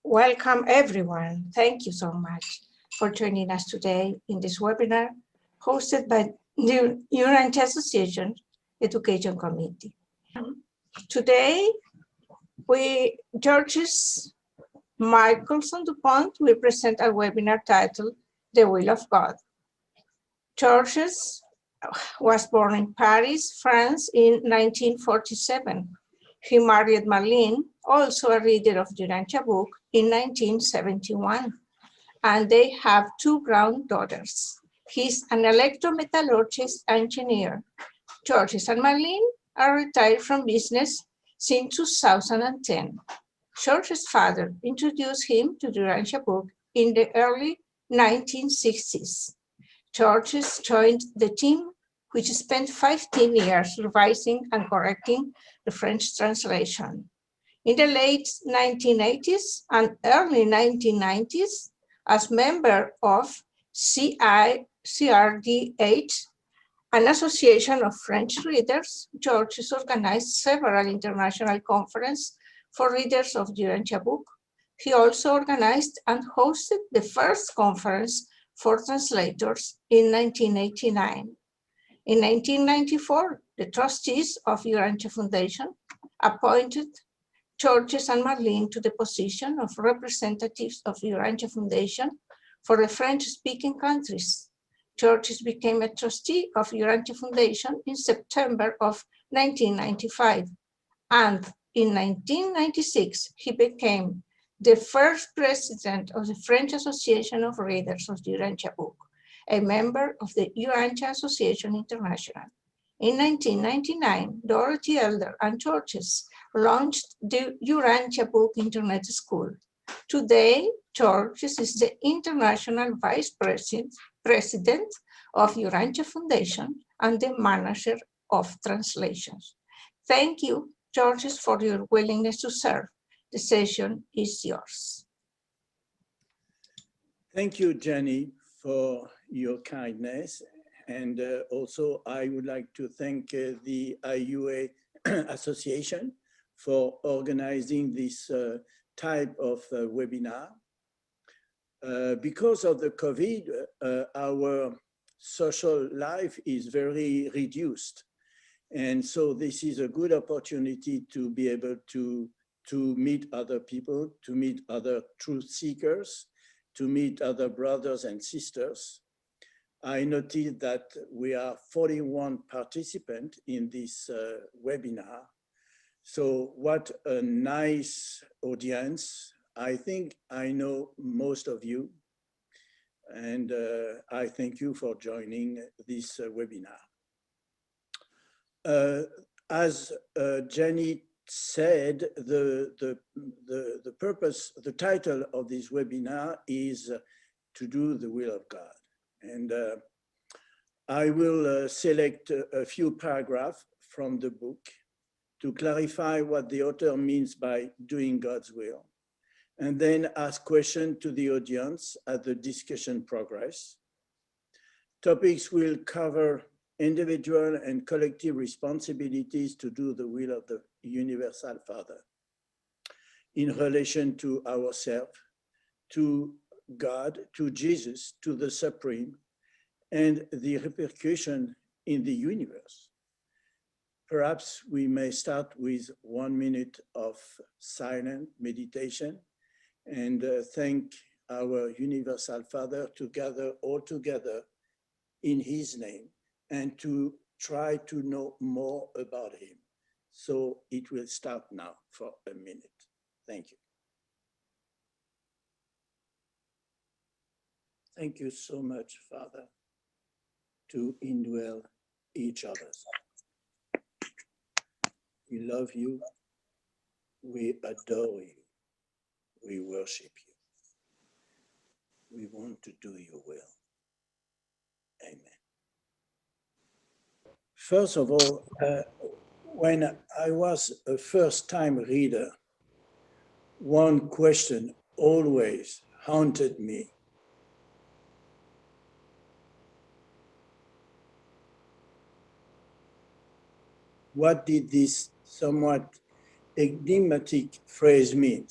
Welcome everyone. Thank you so much for joining us today in this webinar hosted by the Urantia Association Education Committee. Today, Georges Michelson-Dupont will present a webinar titled The Will of God. Georges was born in Paris, France in 1947. He married Marlene, also a reader of Urantia Book, in 1971, and they have two granddaughters. He's an electrometallurgist engineer. Georges and Marlene are retired from business since 2010. Georges' father introduced him to the Urantia Book in the early 1960s. Georges joined the team, which spent 15 years revising and correcting the French translation. In the late 1980s and early 1990s, as member of CRDH, an association of French readers, Georges organized several international conferences for readers of the Urantia Book. He also organized and hosted the first conference for translators in 1989. In 1994, the trustees of Urantia Foundation appointed Georges and Marlene to the position of representatives of Urantia Foundation for the French-speaking countries. Georges became a trustee of Urantia Foundation in September of 1995, and in 1996, he became the first president of the French Association of Readers of the Urantia Book, a member of the Urantia Association International. In 1999, Dorothy Elder and Georges launched the Urantia Book Internet School. Today, Georges is the International Vice President of Urantia Foundation and the Manager of Translations. Thank you, Georges, for your willingness to serve. The session is yours. Thank you, Jenny, for your kindness. And also, I would like to thank the IUA Association for organizing this type of webinar. Because of the COVID, our social life is very reduced. And so this is a good opportunity to be able to meet other people, to meet other truth seekers, to meet other brothers and sisters. I noted that we are 41 participants in this webinar. So what a nice audience. I think I know most of you, and I thank you for joining this webinar. As Jenny said, the purpose, the title of this webinar is to do the will of God. And I will select a few paragraphs from the book to clarify what the author means by doing God's will, and then ask questions to the audience as the discussion progresses. Topics will cover individual and collective responsibilities to do the will of the Universal Father in relation to ourselves, to God, to Jesus, to the Supreme, and the repercussion in the universe. Perhaps we may start with 1 minute of silent meditation and thank our Universal Father to gather all together in his name and to try to know more about him. So it will start now for a minute. Thank you. Thank you so much, Father, to indwell each other. We love you, we adore you, we worship you. We want to do your will. Amen. First of all, when I was a first-time reader, one question always haunted me. What did this somewhat enigmatic phrase mean?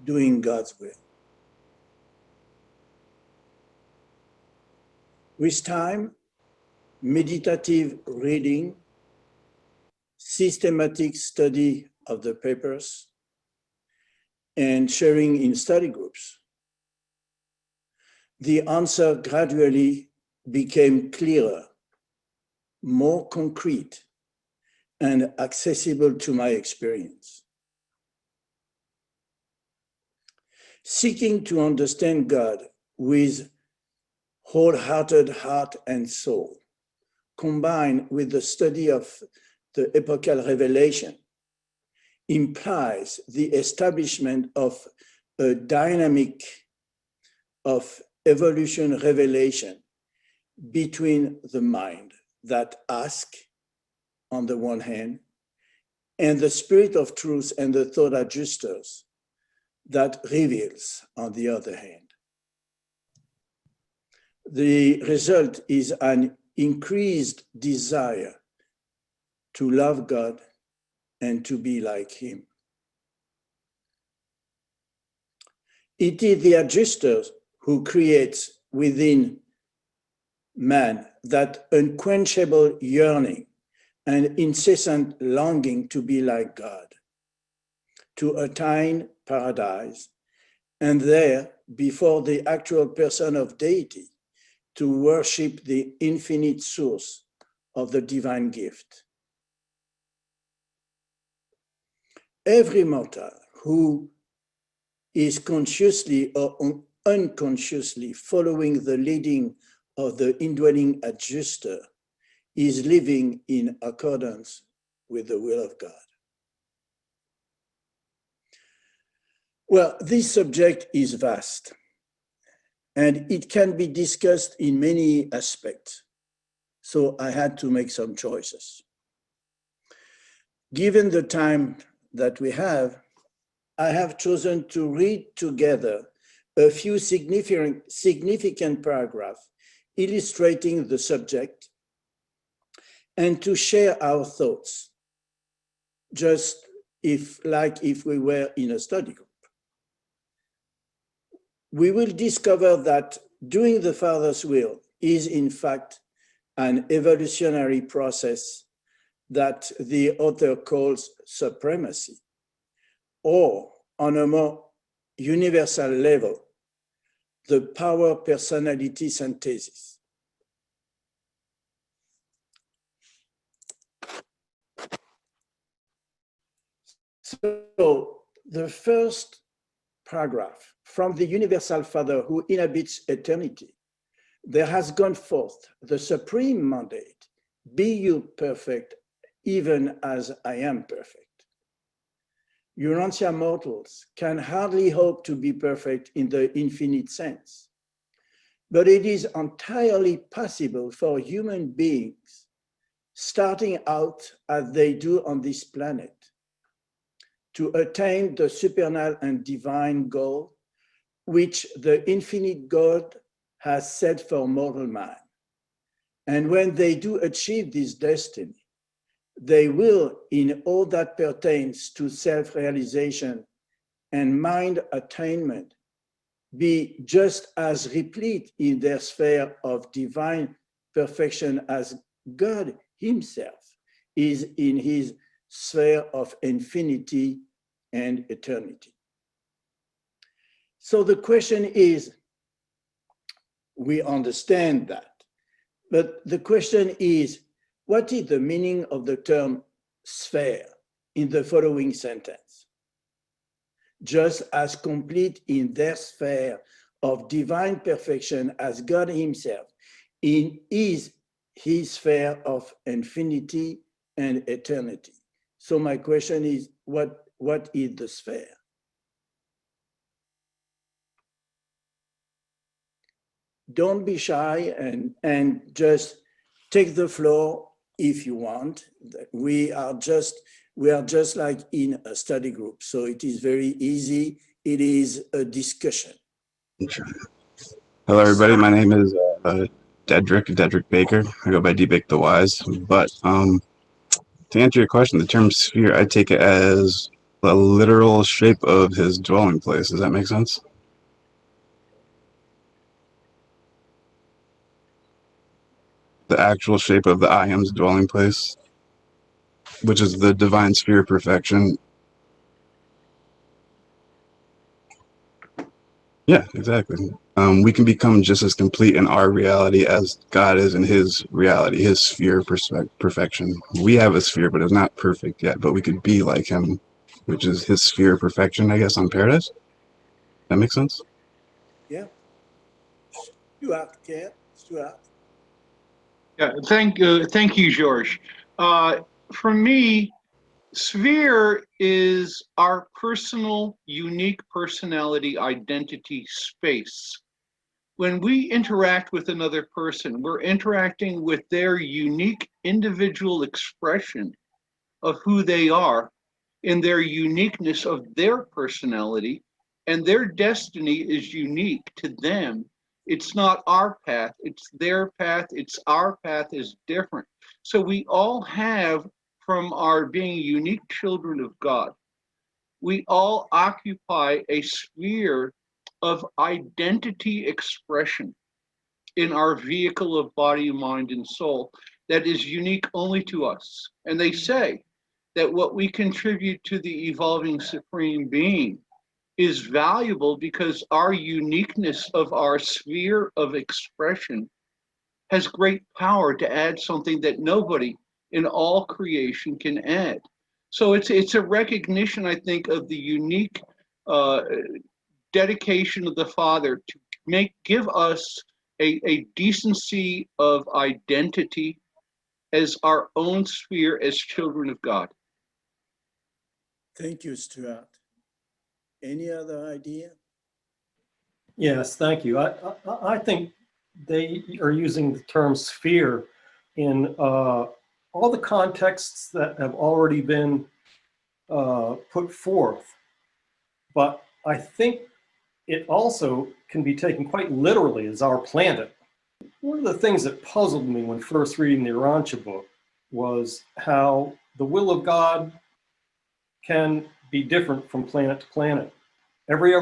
doing God's will. With time, meditative reading, systematic study of the papers, and sharing in study groups, the answer gradually became clearer, more concrete, and accessible to my experience. Seeking to understand God with wholehearted heart and soul, combined with the study of the epochal revelation, implies the establishment of a dynamic of evolution revelation between the mind that asks on the one hand, and the spirit of truth and the thought adjusters that reveals on the other hand. The result is an increased desire to love God and to be like Him. It is the adjusters who creates within man that unquenchable yearning and incessant longing to be like God, to attain paradise, and there, before the actual person of deity, to worship the infinite source of the divine gift. Every mortal who is consciously or unconsciously following the leading of the indwelling adjuster is living in accordance with the will of God. Well, this subject is vast, and it can be discussed in many aspects, so I had to make some choices. Given the time that we have, I have chosen to read together a few significant paragraphs illustrating the subject and to share our thoughts, just like if we were in a study group. We will discover that doing the Father's will is in fact an evolutionary process that the author calls supremacy, or on a more universal level, the power personality synthesis. So the first paragraph, from the universal Father who inhabits eternity, there has gone forth the supreme mandate, be you perfect, even as I am perfect. Urantia mortals can hardly hope to be perfect in the infinite sense, but it is entirely possible for human beings, starting out as they do on this planet, to attain the supernal and divine goal which the infinite God has set for mortal man. And when they do achieve this destiny, they will, in all that pertains to self-realization and mind attainment, be just as replete in their sphere of divine perfection as God Himself is in His sphere of infinity and eternity. So the question is, we understand that, but the question is, what is the meaning of the term sphere in the following sentence? Just as complete in their sphere of divine perfection as God Himself is His sphere of infinity and eternity. So my question is, what is the sphere? Don't be shy and just take the floor if you want. We are just like in a study group, so it is very easy. It is a discussion. Hello, everybody. My name is Dedrick Baker. I go by D-Bake the Wise. But to answer your question, the term sphere, I take it as the literal shape of his dwelling place. Does that make sense? The actual shape of the I Am's dwelling place, which is the divine sphere of perfection. Yeah, exactly. We can become just as complete in our reality as God is in his reality, his sphere of perfection. We have a sphere, but it's not perfect yet, but we could be like him, which is his sphere of perfection, I guess, on paradise. That makes sense? Yeah. Stuart. Yeah, thank you, Georges. For me, sphere is our personal, unique personality identity space. When we interact with another person, we're interacting with their unique individual expression of who they are in their uniqueness of their personality, and their destiny is unique to them. It's not our path, it's their path, it's our path is different. So we all have, from our being unique children of God, we all occupy a sphere of identity expression in our vehicle of body, mind, and soul that is unique only to us. And they say that what we contribute to the evolving supreme being is valuable because our uniqueness of our sphere of expression has great power to add something that nobody in all creation can add. So it's a recognition, I think, of the unique uh, dedication of the Father to give us a decency of identity as our own sphere as children of God. Thank you, Stuart. Any other idea? Yes, thank you. I think they are using the term sphere in all the contexts that have already been put forth. But I think it also can be taken quite literally as our planet. One of the things that puzzled me when first reading the Urantia book was how the will of God can be different from planet to planet. Every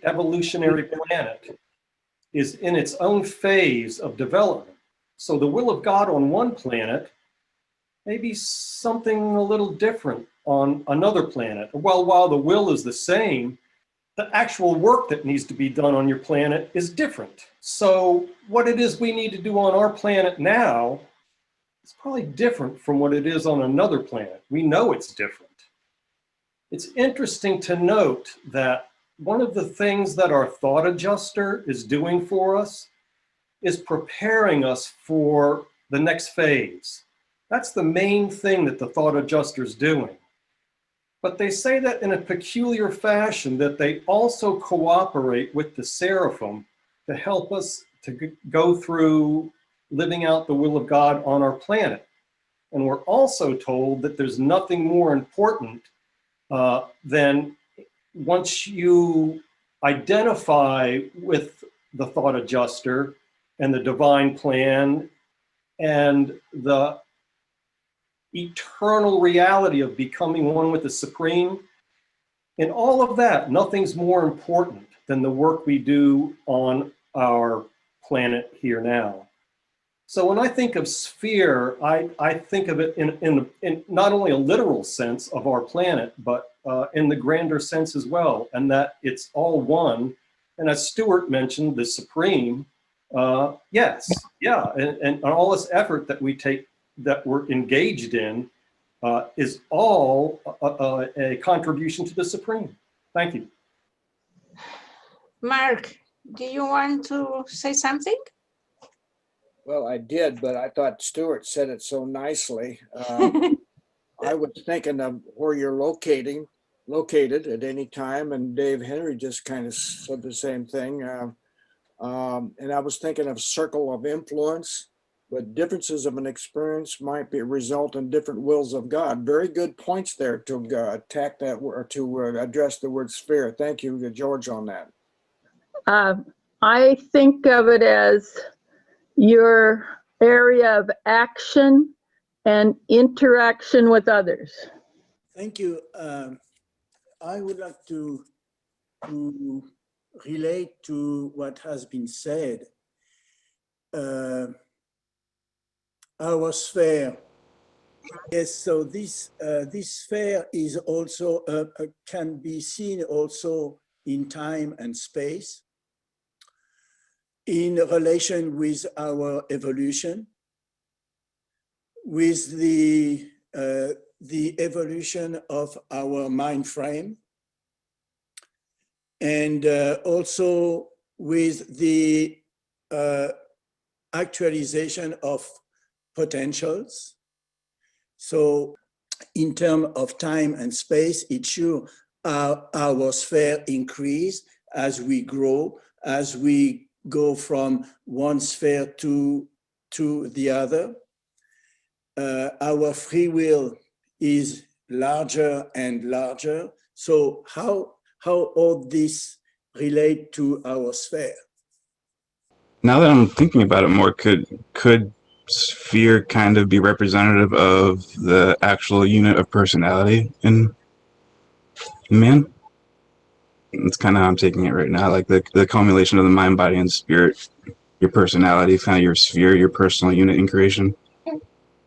evolutionary planet is in its own phase of development. So the will of God on one planet may be something a little different on another planet. Well, while the will is the same, the actual work that needs to be done on your planet is different. So what it is we need to do on our planet now is probably different from what it is on another planet. We know it's different. It's interesting to note that one of the things that our thought adjuster is doing for us is preparing us for the next phase. That's the main thing that the thought adjuster is doing. But they say that in a peculiar fashion, that they also cooperate with the seraphim to help us to go through living out the will of God on our planet. And we're also told that there's nothing more important than once you identify with the thought adjuster and the divine plan and the eternal reality of becoming one with the Supreme, in all of that, nothing's more important than the work we do on our planet here now. So when I think of sphere, I think of it in not only a literal sense of our planet, but in the grander sense as well, and that it's all one. And as Stuart mentioned, the Supreme, yes, yeah, and all this effort that we take, that we're engaged in, is all a contribution to the Supreme. Thank you. Mark, do you want to say something? Well, I did, but I thought Stuart said it so nicely. I was thinking of where you're located at any time, and Dave Henry just kind of said the same thing. And I was thinking of circle of influence, but differences of an experience might be result in different wills of God. Very good points there to attack that, or to address the word sphere. Thank you, George, on that. I think of it as your area of action and interaction with others. Thank you. I would like to relate to what has been said. Our sphere. Yes, so this sphere is also can be seen also in time and space, in relation with our evolution, with the evolution of our mind frame, and also with the actualization of potentials. So in terms of time and space, it's sure our sphere increase as we grow, as we go from one sphere to the other. Our free will is larger and larger. So how all this relate to our sphere? Now that I'm thinking about it more, could sphere kind of be representative of the actual unit of personality in man? It's kind of how I'm taking it right now, like the culmination of the mind, body, and spirit. Your personality is kind of your sphere, your personal unit in creation,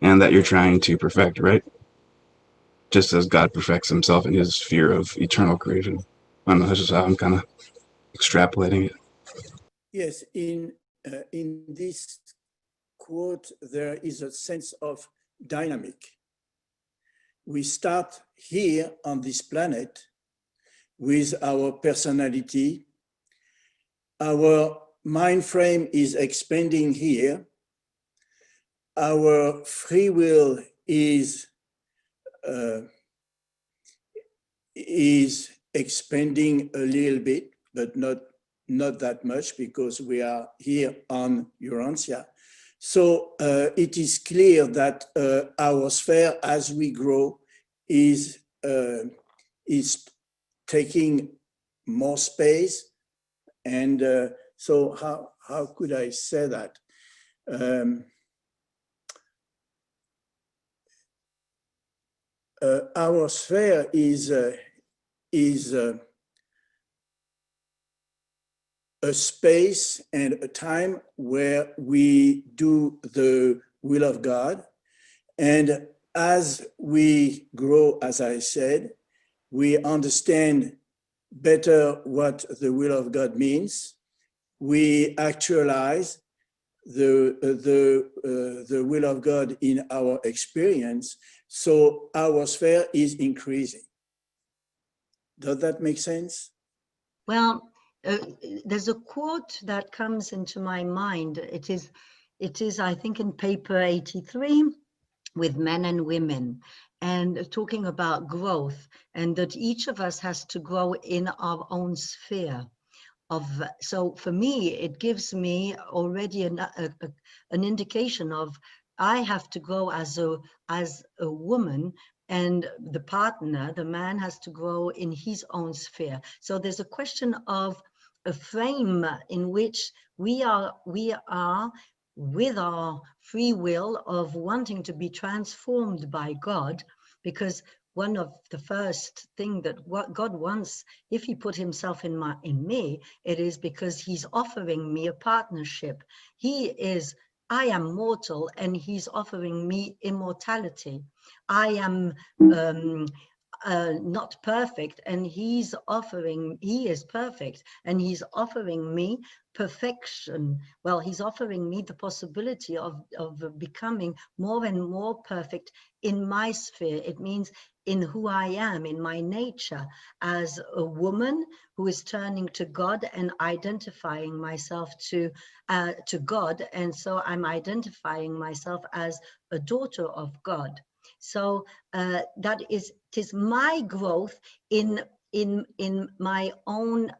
and that you're trying to perfect, right? Just as God perfects himself in his sphere of eternal creation. I don't know, that's just how I'm kind of extrapolating it. Yes, in this quote, there is a sense of dynamic. We start here on this planet with our personality. Our mind frame is expanding here. Our free will is expanding a little bit, but not that much, because we are here on Urantia. So it is clear that our sphere, as we grow, is taking more space. And so how could I say that? Our sphere is a space and a time where we do the will of God. And as we grow, as I said, we understand better what the will of God means. We actualize the will of God in our experience. So our sphere is increasing. Does that make sense? Well, there's a quote that comes into my mind. It is, I think, in paper 83 with Men and Women, and talking about growth, and that each of us has to grow in our own sphere. So for me, it gives me already an indication of I have to grow as a woman, and the partner, the man, has to grow in his own sphere. So there's a question of a frame in which we are with our free will of wanting to be transformed by God, because one of the first thing that what God wants, if he put himself in me, it is because he's offering me a partnership. I am mortal and he's offering me immortality. I am not perfect and he is perfect and he's offering me perfection. Well, he's offering me the possibility of becoming more and more perfect in my sphere. It means in who I am, in my nature, as a woman who is turning to God and identifying myself to God. And so I'm identifying myself as a daughter of God. So that is, it is my growth in my own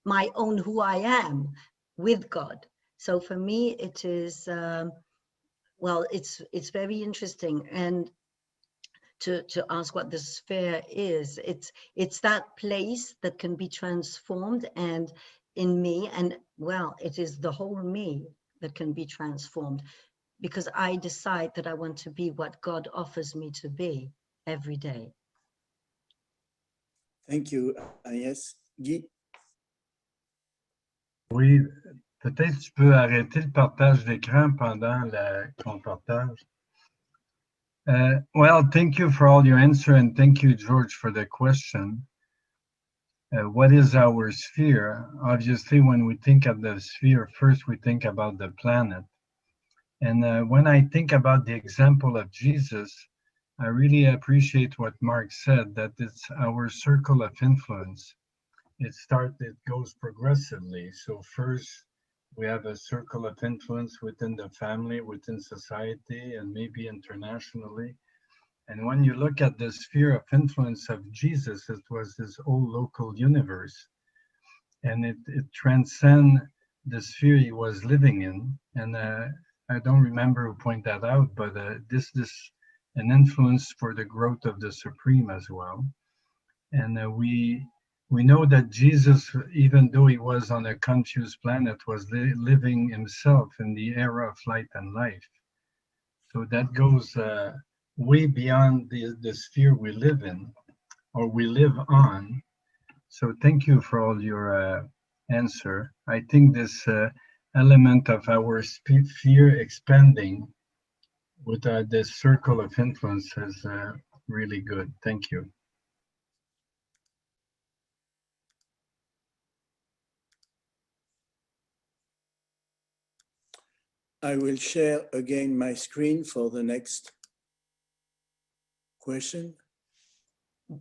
who I am with God. So for me, it is well, it's very interesting. And to ask what the sphere is, it's that place that can be transformed, and in me, and well, it is the whole me that can be transformed, because I decide that I want to be what God offers me to be every day. Thank you, Agnès. Guy? Oui, peut-être tu peux arrêter le partage d'écran pendant ton partage. Well, thank you for all your answer, and thank you, George, for the question. What is our sphere? Obviously, when we think of the sphere, first we think about the planet. And when I think about the example of Jesus, I really appreciate what Mark said, that it's our circle of influence. It goes progressively. So first, we have a circle of influence within the family, within society, and maybe internationally. And when you look at the sphere of influence of Jesus, it was his whole local universe. And it transcends the sphere he was living in. And I don't remember who pointed that out, but this is an influence for the growth of the Supreme as well. And we know that Jesus, even though he was on a confused planet, was living himself in the era of light and life. So that goes way beyond the sphere we live in, or we live on. So thank you for all your answer. I think this element of our sphere expanding with the circle of influence is really good. Thank you. I will share again my screen for the next question.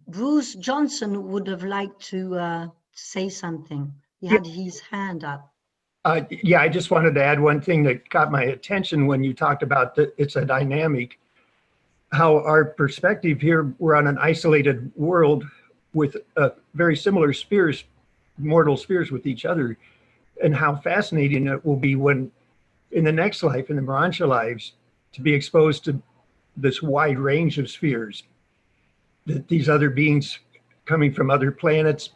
Bruce Johnson would have liked to say something. He had his hand up. Yeah, I just wanted to add one thing that caught my attention when you talked about that it's a dynamic, how our perspective here, we're on an isolated world with very similar spheres, mortal spheres with each other, and how fascinating it will be when in the next life, in the Urantia lives, to be exposed to this wide range of spheres, that these other beings coming from other planets,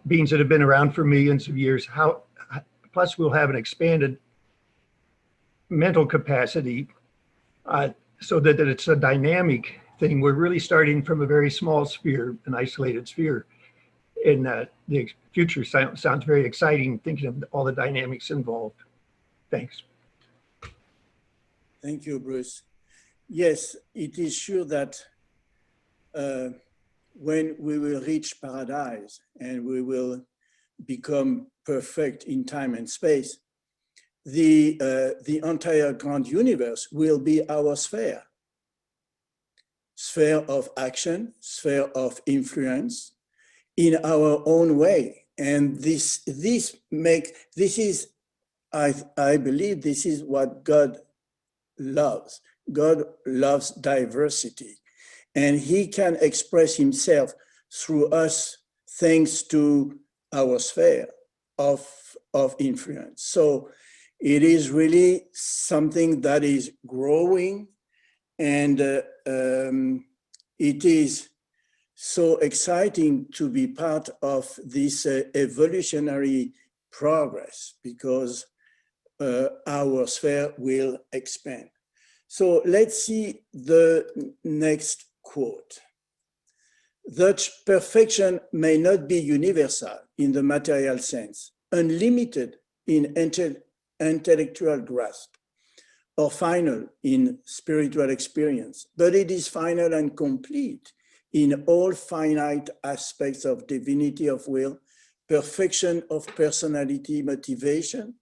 beings that have been around for millions of years, plus we'll have an expanded mental capacity so that it's a dynamic thing. We're really starting from a very small sphere, an isolated sphere. And the future sounds very exciting, thinking of all the dynamics involved. Thanks. Thank you, Bruce. Yes, it is sure that when we will reach paradise and we will become perfect in time and space, the entire grand universe will be our sphere. Sphere of action, sphere of influence in our own way. And I believe this is what God loves. God loves diversity, and he can express himself through us thanks to our sphere of influence. So it is really something that is growing, and it is so exciting to be part of this evolutionary progress, because our sphere will expand. So let's see the next quote. That perfection may not be universal in the material sense, unlimited in intellectual grasp, or final in spiritual experience, but it is final and complete in all finite aspects of divinity of will, perfection of personality motivation,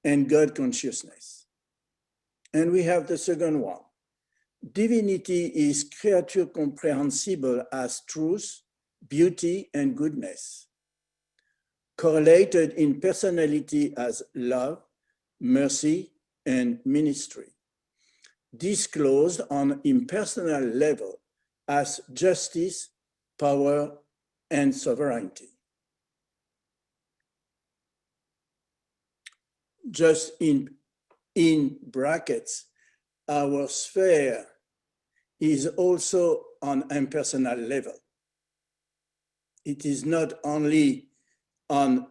and God consciousness. And we have the second one. Divinity is creature comprehensible as truth, beauty, and goodness, correlated in personality as love, mercy, and ministry, disclosed on impersonal level as justice, power, and sovereignty. Just in brackets, our sphere is also on impersonal level. It is not only on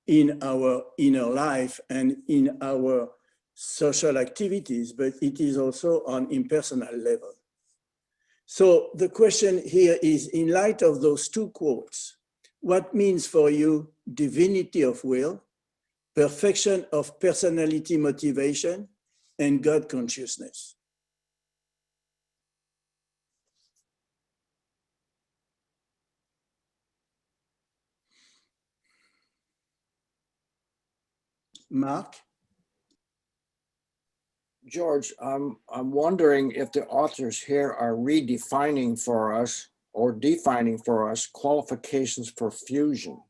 in our inner life and in our social activities, but it is also on impersonal level. So the question here is, in light of those two quotes, what means for you divinity of will, perfection of personality motivation, and God consciousness? Mark? George, I'm wondering if the authors here are redefining for us or defining for us qualifications for fusion.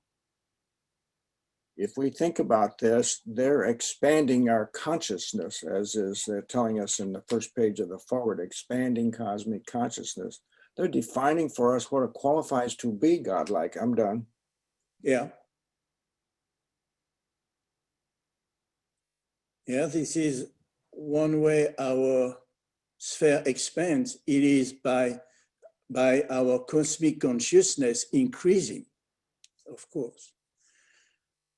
If we think about this, they're expanding our consciousness, as is they're telling us in the first page of the forward, expanding cosmic consciousness. They're defining for us what it qualifies to be godlike. I'm done. Yeah. Yeah, this is one way our sphere expands. It is by our cosmic consciousness increasing, of course.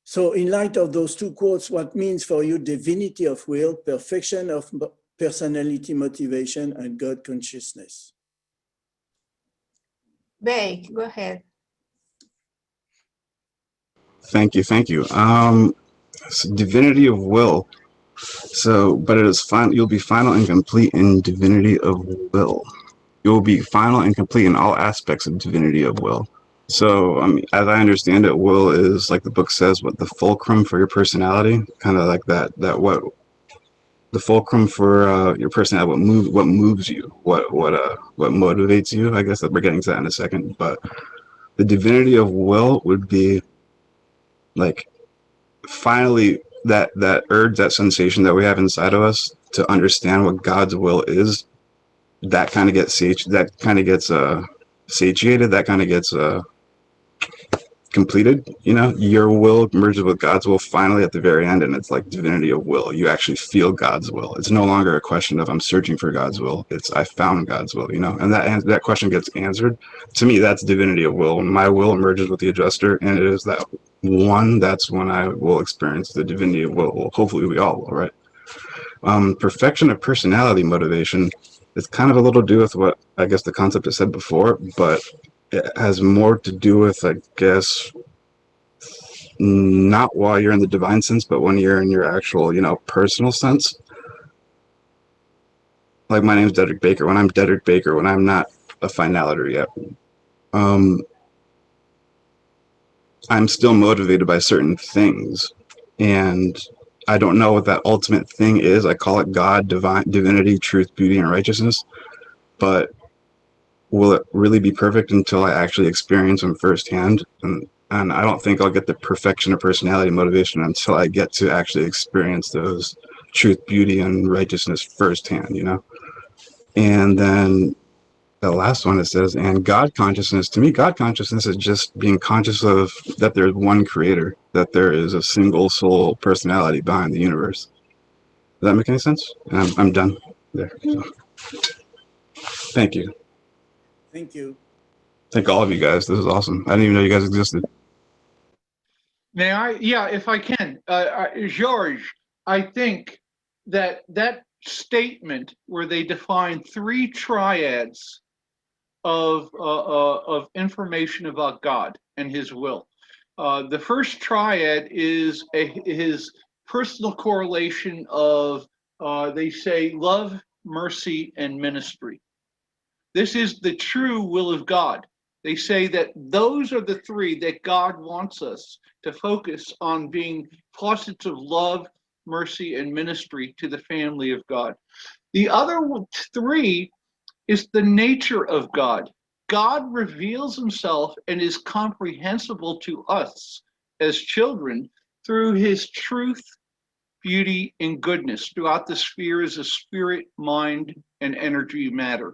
So in light of those two quotes, what means for you divinity of will, perfection of personality motivation, and God consciousness? Bay, go ahead. Thank you, thank you. So divinity of will. So, but it is final. You'll be final and complete in divinity of will. You will be final and complete in all aspects of divinity of will. So, as I understand it, will is, like the book says, what the fulcrum for your personality, kind of like that. What the fulcrum for your personality, what moves you, what motivates you. I guess that we're getting to that in a second. But the divinity of will would be like finally that urge, that sensation that we have inside of us to understand what God's will is. That kind of gets satiated. That kind of gets completed. You know, your will merges with God's will finally at the very end, and it's like divinity of will. You actually feel God's will. It's no longer a question of I'm searching for God's will. It's I found God's will. You know, and that question gets answered. To me, that's divinity of will. When my will merges with the adjuster, and it is that one. That's when I will experience the divinity of will. Well, hopefully, we all will, right? Perfection of personality motivation. It's kind of a little to do with what I guess the concept I said before, but it has more to do with, I guess, not while you're in the divine sense, but when you're in your actual, personal sense. Like my name's Dedrick Baker. When I'm Dedrick Baker, when I'm not a finality yet, I'm still motivated by certain things, and I don't know what that ultimate thing is. I call it God, divinity, truth, beauty, and righteousness. But will it really be perfect until I actually experience them firsthand? And I don't think I'll get the perfection of personality motivation until I get to actually experience those truth, beauty, and righteousness firsthand, And then the last one, it says, and God consciousness. To me, God consciousness is just being conscious of that there's one creator, that there is a single soul personality behind the universe. Does that make any sense? I'm done there. So. Thank you. Thank you. Thank all of you guys. This is awesome. I didn't even know you guys existed. May I? Yeah, if I can. Georges, I think that statement where they define three triads of information about God and his will. The first triad is his personal correlation of, they say, love, mercy, and ministry. This is the true will of God. They say that those are the three that God wants us to focus on, being faucets of love, mercy, and ministry to the family of God. The other three is the nature of God. God reveals himself and is comprehensible to us as children through his truth, beauty, and goodness throughout the spheres of spirit, mind, and energy matter.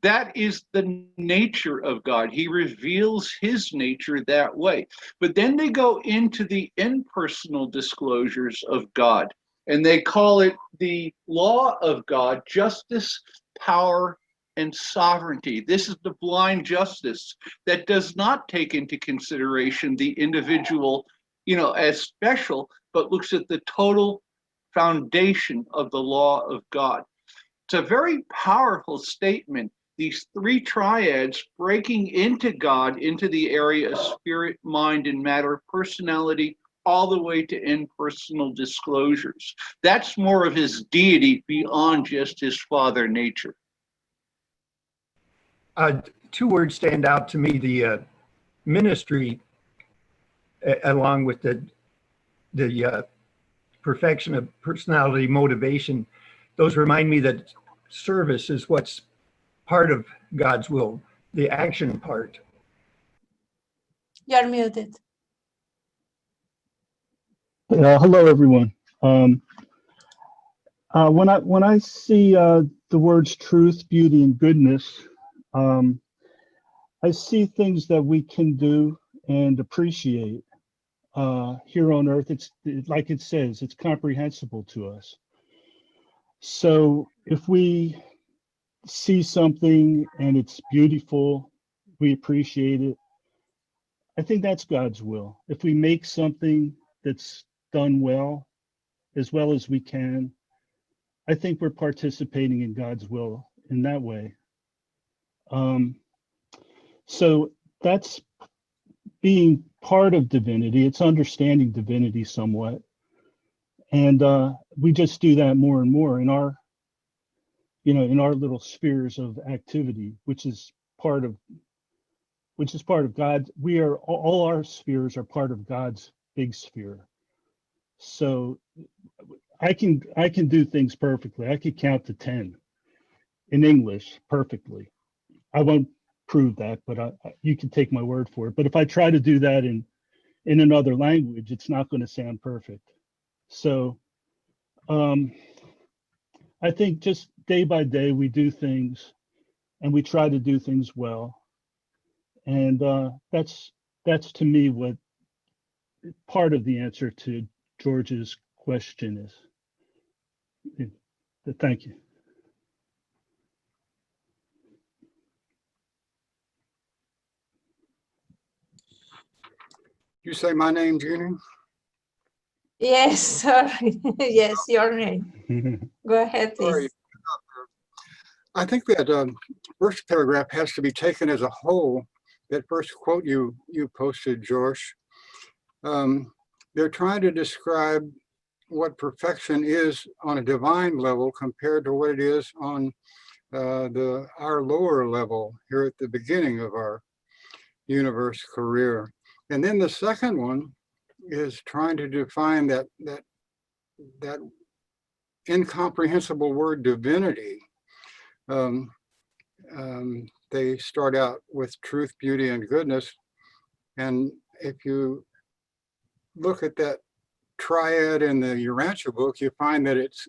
That is the nature of God. He reveals his nature that way. But then they go into the impersonal disclosures of God, and they call it the law of God, justice, power, and sovereignty. This is the blind justice that does not take into consideration the individual, as special, but looks at the total foundation of the law of God. It's a very powerful statement these three triads breaking into God, into the area of spirit, mind, and matter, personality, all the way to impersonal disclosures. That's more of his deity beyond just his father nature. Two words stand out to me: the ministry, along with the perfection of personality, motivation. Those remind me that service is what's part of God's will, the action part. You're muted. Hello, everyone. When I see the words truth, beauty, and goodness, I see things that we can do and appreciate here on earth. It's like it says, it's comprehensible to us. So if we see something and it's beautiful, we appreciate it. I think that's God's will. If we make something that's done well as we can, I think we're participating in God's will in that way. So that's being part of divinity. It's understanding divinity somewhat. And we just do that more and more in our little spheres of activity, which is part of God. All our spheres are part of God's big sphere. So I can do things perfectly. I could count to 10 in English perfectly. I won't prove that, but you can take my word for it. But if I try to do that in another language, it's not going to sound perfect. So I think just day by day we do things, and we try to do things well, and that's to me what part of the answer to George's question is. Thank you. You say my name, Jeannie? Yes, sorry. Yes, your name. Go ahead, please. Sorry. I think that first paragraph has to be taken as a whole. That first quote you posted, George. They're trying to describe what perfection is on a divine level compared to what it is on our lower level here at the beginning of our universe career. And then the second one is trying to define that incomprehensible word divinity. They start out with truth, beauty, and goodness. And if you look at that triad in the Urantia book, you find that it's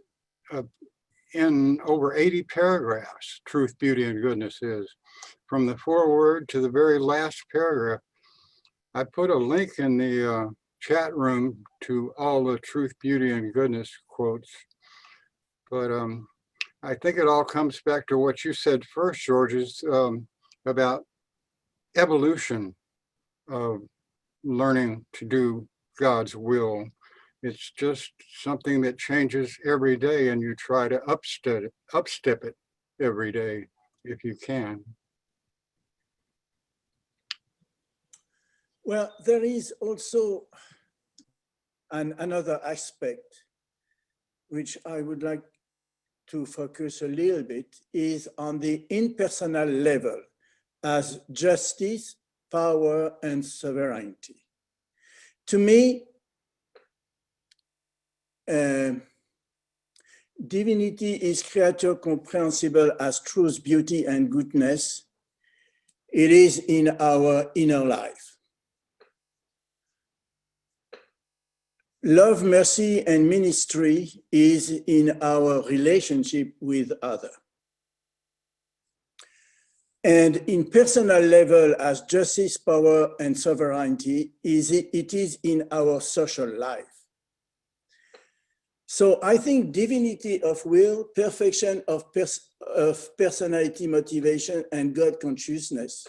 in over 80 paragraphs, truth, beauty, and goodness is. From the foreword to the very last paragraph. I put a link in the chat room to all the truth, beauty, and goodness quotes. But I think it all comes back to what you said first, Georges, about evolution of learning to do God's will. It's just something that changes every day, and you try to upstep it every day if you can. Well, there is also another aspect which I would like to focus a little bit is on the impersonal level as justice, power, and sovereignty. To me, divinity is creature comprehensible as truth, beauty, and goodness. It is in our inner life. Love, mercy, and ministry is in our relationship with others. And in personal level as justice, power, and sovereignty, it is in our social life. So I think divinity of will, perfection of personality, motivation, and God consciousness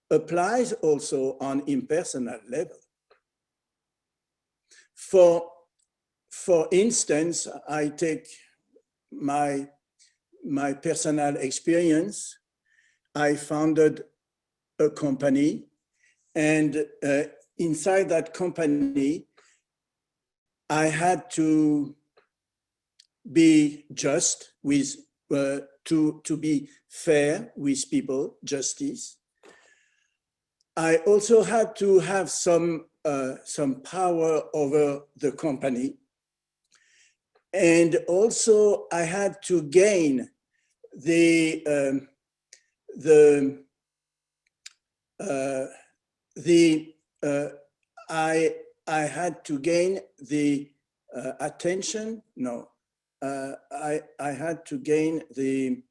applies also on impersonal level. For instance, I take my personal experience. I founded a company, and inside that company, I had to be just with, to be fair with people, justice. I also had to have some power over the company. And also I had to gain I had to gain the attention. No, I had to gain the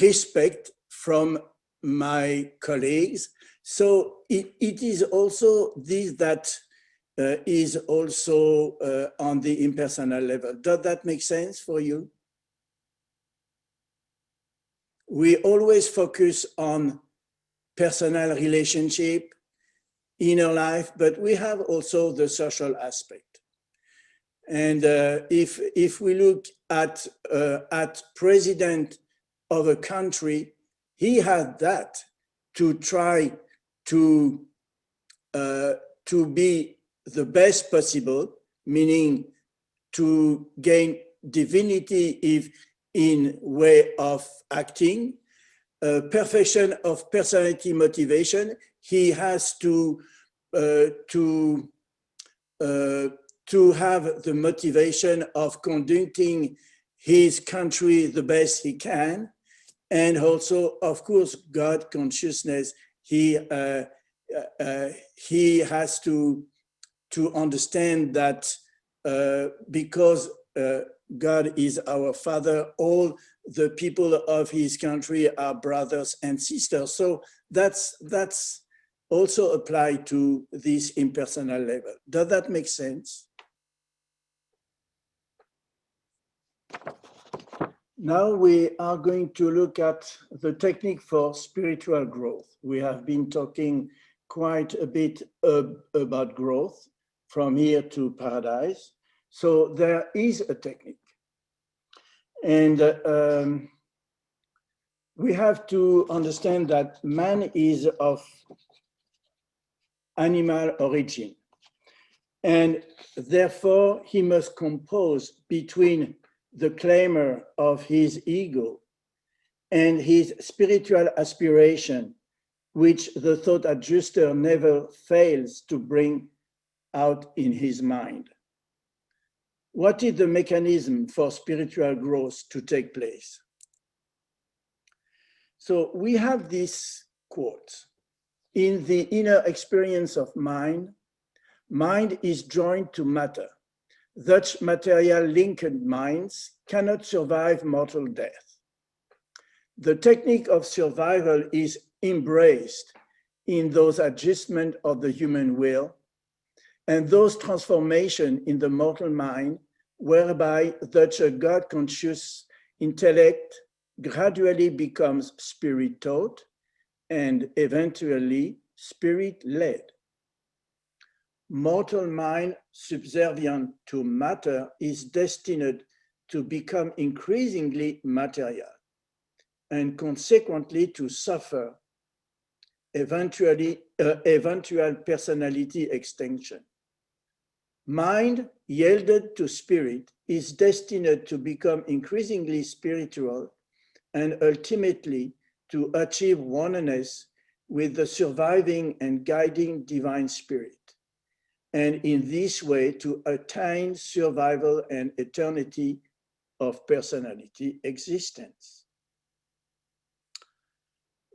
respect from my colleagues. So it is also this that is also on the impersonal level. Does that make sense for you? We always focus on personal relationship, inner life, but we have also the social aspect. And if we look at president of a country, he had that to try to be the best possible, meaning to gain divinity if in way of acting, perfection of personality motivation. He has to have the motivation of conducting his country the best he can, and also, of course, God consciousness. He has to understand that because God is our Father, all the people of his country are brothers and sisters. So that's also applied to this impersonal level. Does that make sense? Now we are going to look at the technique for spiritual growth. We have been talking quite a bit about growth from here to paradise. So there is a technique. And we have to understand that man is of animal origin. And therefore, he must compose between the claimer of his ego and his spiritual aspiration, which the thought adjuster never fails to bring out in his mind. What is the mechanism for spiritual growth to take place? So we have this quote: in the inner experience of mind, mind is joined to matter. Such material linked minds cannot survive mortal death. The technique of survival is embraced in those adjustments of the human will and those transformations in the mortal mind whereby such a God-conscious intellect gradually becomes spirit-taught and eventually spirit-led. Mortal mind subservient to matter is destined to become increasingly material and consequently to suffer eventual personality extinction. Mind yielded to spirit is destined to become increasingly spiritual and ultimately to achieve oneness with the surviving and guiding divine spirit, and in this way to attain survival and eternity of personality existence.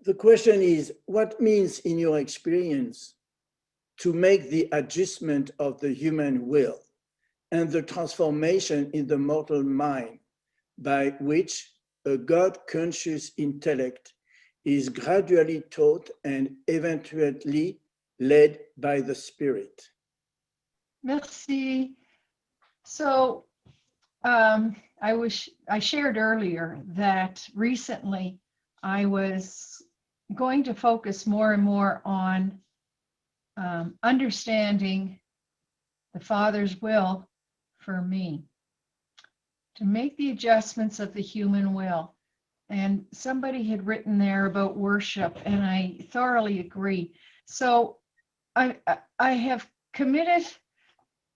The question is, what means in your experience to make the adjustment of the human will and the transformation in the mortal mind by which a God-conscious intellect is gradually taught and eventually led by the spirit? Merci. So I shared earlier that recently I was going to focus more and more on understanding the Father's will for me, to make the adjustments of the human will. and somebody had written there about worship, and I thoroughly agree. So I have committed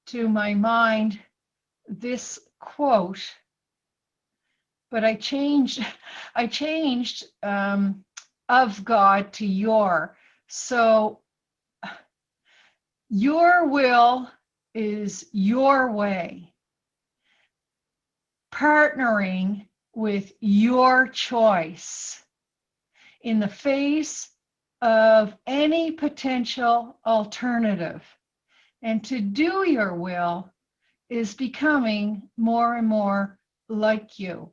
to my mind this quote, but I changed of God to your. So your will is your way, partnering with your choice in the face of any potential alternative. And to do your will is becoming more and more like you.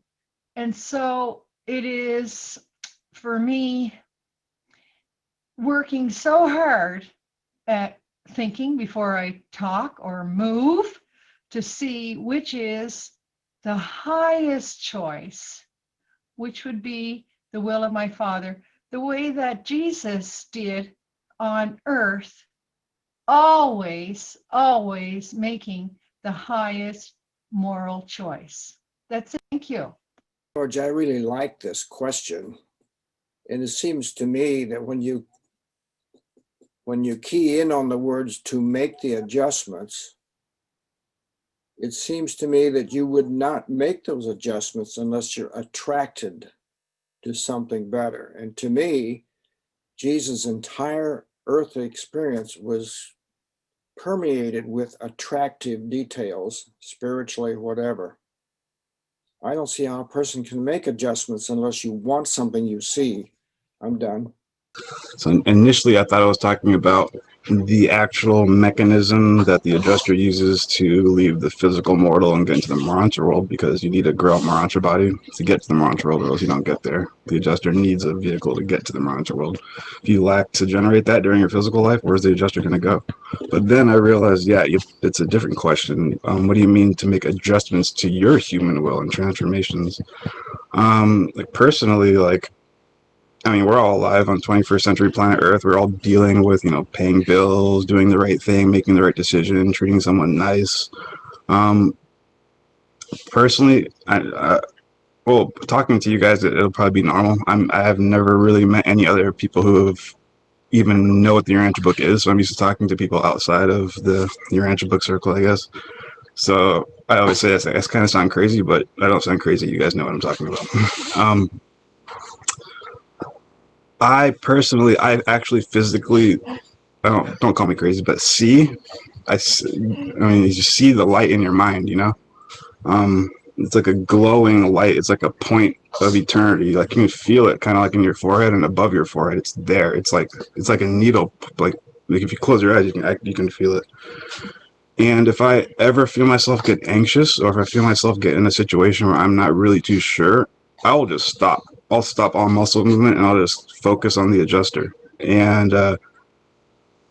And so it is, for me, working so hard at thinking before I talk or move to see which is the highest choice, which would be the will of my Father, the way that Jesus did on earth, always, always making the highest moral choice. That's it. Thank you. George, I really like this question. And it seems to me that when you key in on the words "to make the adjustments," it seems to me that you would not make those adjustments unless you're attracted to something better. And to me, Jesus' entire earthly experience was permeated with attractive details, spiritually, whatever. I don't see how a person can make adjustments unless you want something you see. I'm done. So initially, I thought I was talking about the actual mechanism that the adjuster uses to leave the physical mortal and get into the Urantia world, because you need a grow Urantia body to get to the Urantia world, or else you don't get there. The adjuster needs a vehicle to get to the Urantia world. If you lack to generate that during your physical life, where's the adjuster going to go? But then I realized, yeah, it's a different question. What do you mean to make adjustments to your human will and transformations? Like personally, I mean, we're all alive on 21st century planet Earth. We're all dealing with, paying bills, doing the right thing, making the right decision, treating someone nice. Personally, well, talking to you guys, it'll probably be normal. I have never really met any other people who have even know what the Urantia Book is. So I'm used to talking to people outside of the Urantia Book circle, I guess. So I always say that's kind of sound crazy, but I don't sound crazy. You guys know what I'm talking about. I personally, I actually physically, don't call me crazy, but I mean, you just see the light in your mind, it's like a glowing light. It's like a point of eternity. Like you can feel it kind of like in your forehead and above your forehead. It's there. It's like a needle. Like if you close your eyes, you can feel it. And if I ever feel myself get anxious, or if I feel myself get in a situation where I'm not really too sure, I will just stop. I'll stop all muscle movement and I'll just focus on the adjuster. And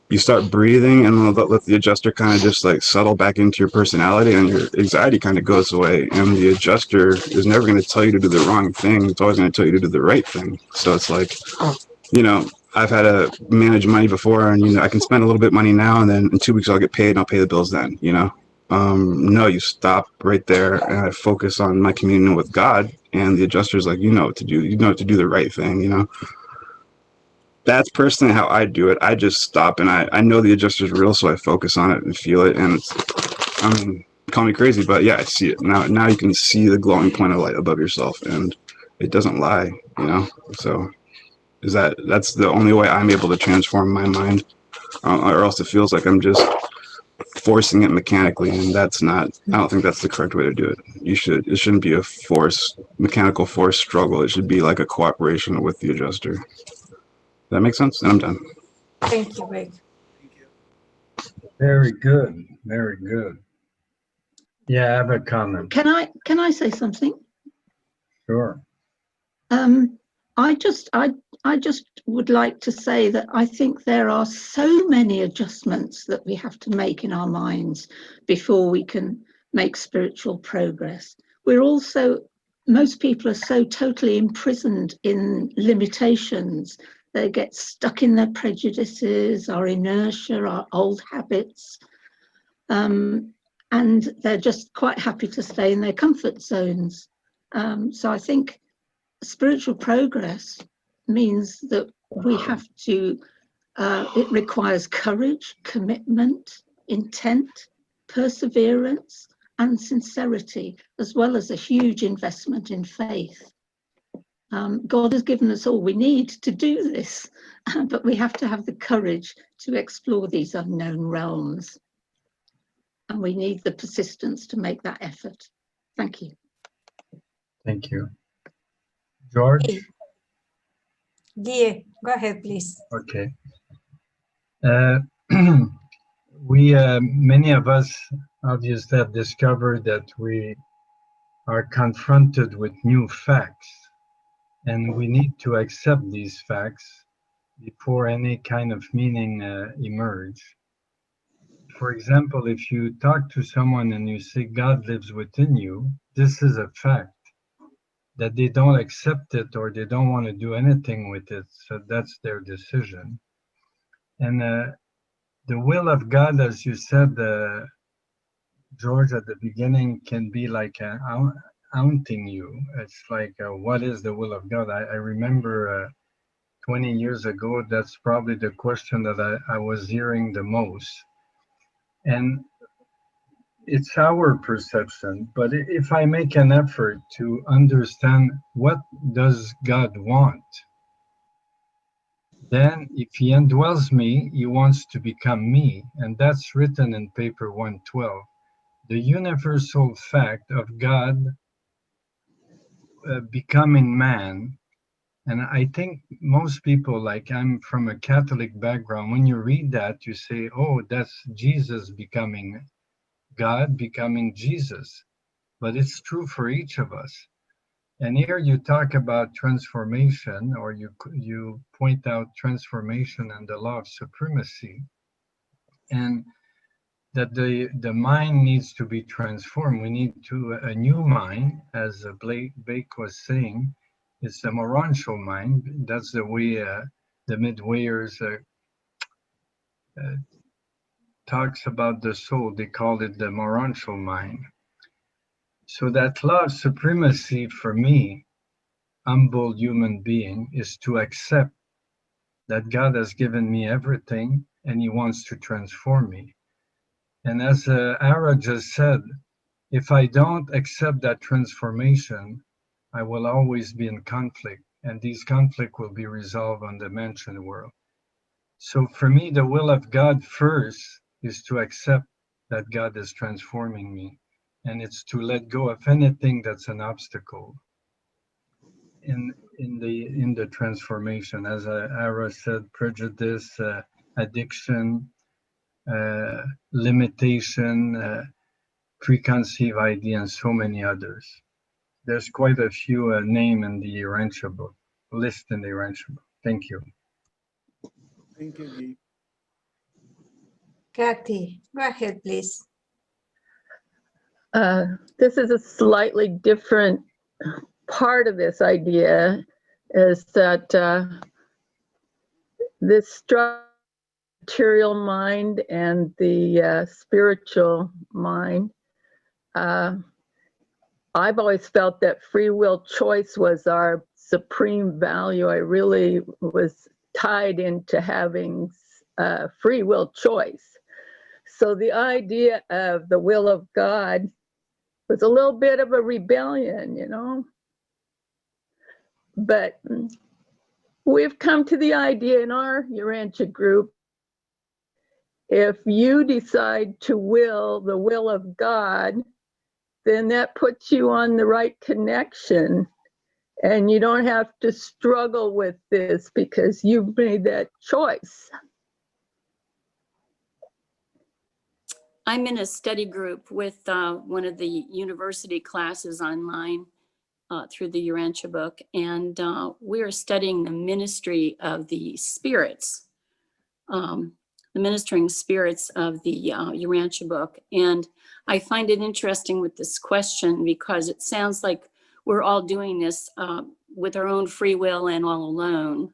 you start breathing and let the adjuster kind of just like settle back into your personality, and your anxiety kind of goes away. And the adjuster is never going to tell you to do the wrong thing. It's always going to tell you to do the right thing. So it's like, I've had to manage money before, and I can spend a little bit of money now, and then in 2 weeks I'll get paid and I'll pay the bills then. No, you stop right there, and I focus on my communion with God, and the adjuster's like, you know what to do. You know what to do the right thing. That's personally how I do it. I just stop, and I know the adjuster's real, so I focus on it and feel it. And call me crazy, but yeah, I see it now. Now you can see the glowing point of light above yourself, and it doesn't lie. So. That's the only way I'm able to transform my mind, or else it feels like I'm just forcing it mechanically, and I don't think that's the correct way to do it. It shouldn't be a mechanical force struggle. It should be like a cooperation with the adjuster. Does that make sense? And I'm done. Thank you, Rick. Thank you. Very good. Very good. Yeah, I have a comment. Can I say something? Sure. I just would like to say that I think there are so many adjustments that we have to make in our minds before we can make spiritual progress. Most people are so totally imprisoned in limitations. They get stuck in their prejudices, our inertia, our old habits, and they're just quite happy to stay in their comfort zones. So I think spiritual progress means that we have to, it requires courage, commitment, intent, perseverance, and sincerity, as well as a huge investment in faith. God has given us all we need to do this, but we have to have the courage to explore these unknown realms. And we need the persistence to make that effort. Thank you. Thank you. George? Die, go ahead, please. Okay. Many of us obviously have discovered that we are confronted with new facts, and we need to accept these facts before any kind of meaning emerge. For example, if you talk to someone and you say God lives within you, this is a fact. That they don't accept it or they don't want to do anything with it, so that's their decision. And the will of God, as you said, George, at the beginning, can be like haunting you. It's like, what is the will of God? I remember 20 years ago, that's probably the question that I was hearing the most. And it's our perception, but if I make an effort to understand what does God want, then if he indwells me, he wants to become me. And that's written in paper 112. The universal fact of God becoming man. And I think most people, like I'm from a Catholic background, when you read that, you say, oh, that's Jesus becoming God, becoming Jesus. But it's true for each of us. And here you talk about transformation, or you point out transformation and the law of supremacy, and that the mind needs to be transformed. We need a new mind, as Blake was saying. It's a morontial mind. That's the way the Midwayers talks about the soul. They call it the morontial mind. So that law of supremacy for me, humble human being, is to accept that God has given me everything and he wants to transform me. And as Ara just said, if I don't accept that transformation, I will always be in conflict, and these conflicts will be resolved on the mentioned world. So for me, the will of God first is to accept that God is transforming me, and it's to let go of anything that's an obstacle in the transformation. As Ara said, prejudice, addiction, limitation, preconceived idea, and so many others. There's quite a few names in the Urantia book, list in the Urantia book. Thank you. Thank you, Guy. Kathy, go ahead, please. This is a slightly different part of this idea, is that this material mind and the spiritual mind, I've always felt that free will choice was our supreme value. I really was tied into having free will choice. So the idea of the will of God was a little bit of a rebellion, you know. But we've come to the idea in our Urantia group, if you decide to will the will of God, then that puts you on the right connection, and you don't have to struggle with this because you've made that choice. I'm in a study group with one of the university classes online through the Urantia book, and we're studying the ministry of the spirits, the ministering spirits of the Urantia book. And I find it interesting with this question because it sounds like we're all doing this with our own free will and all alone.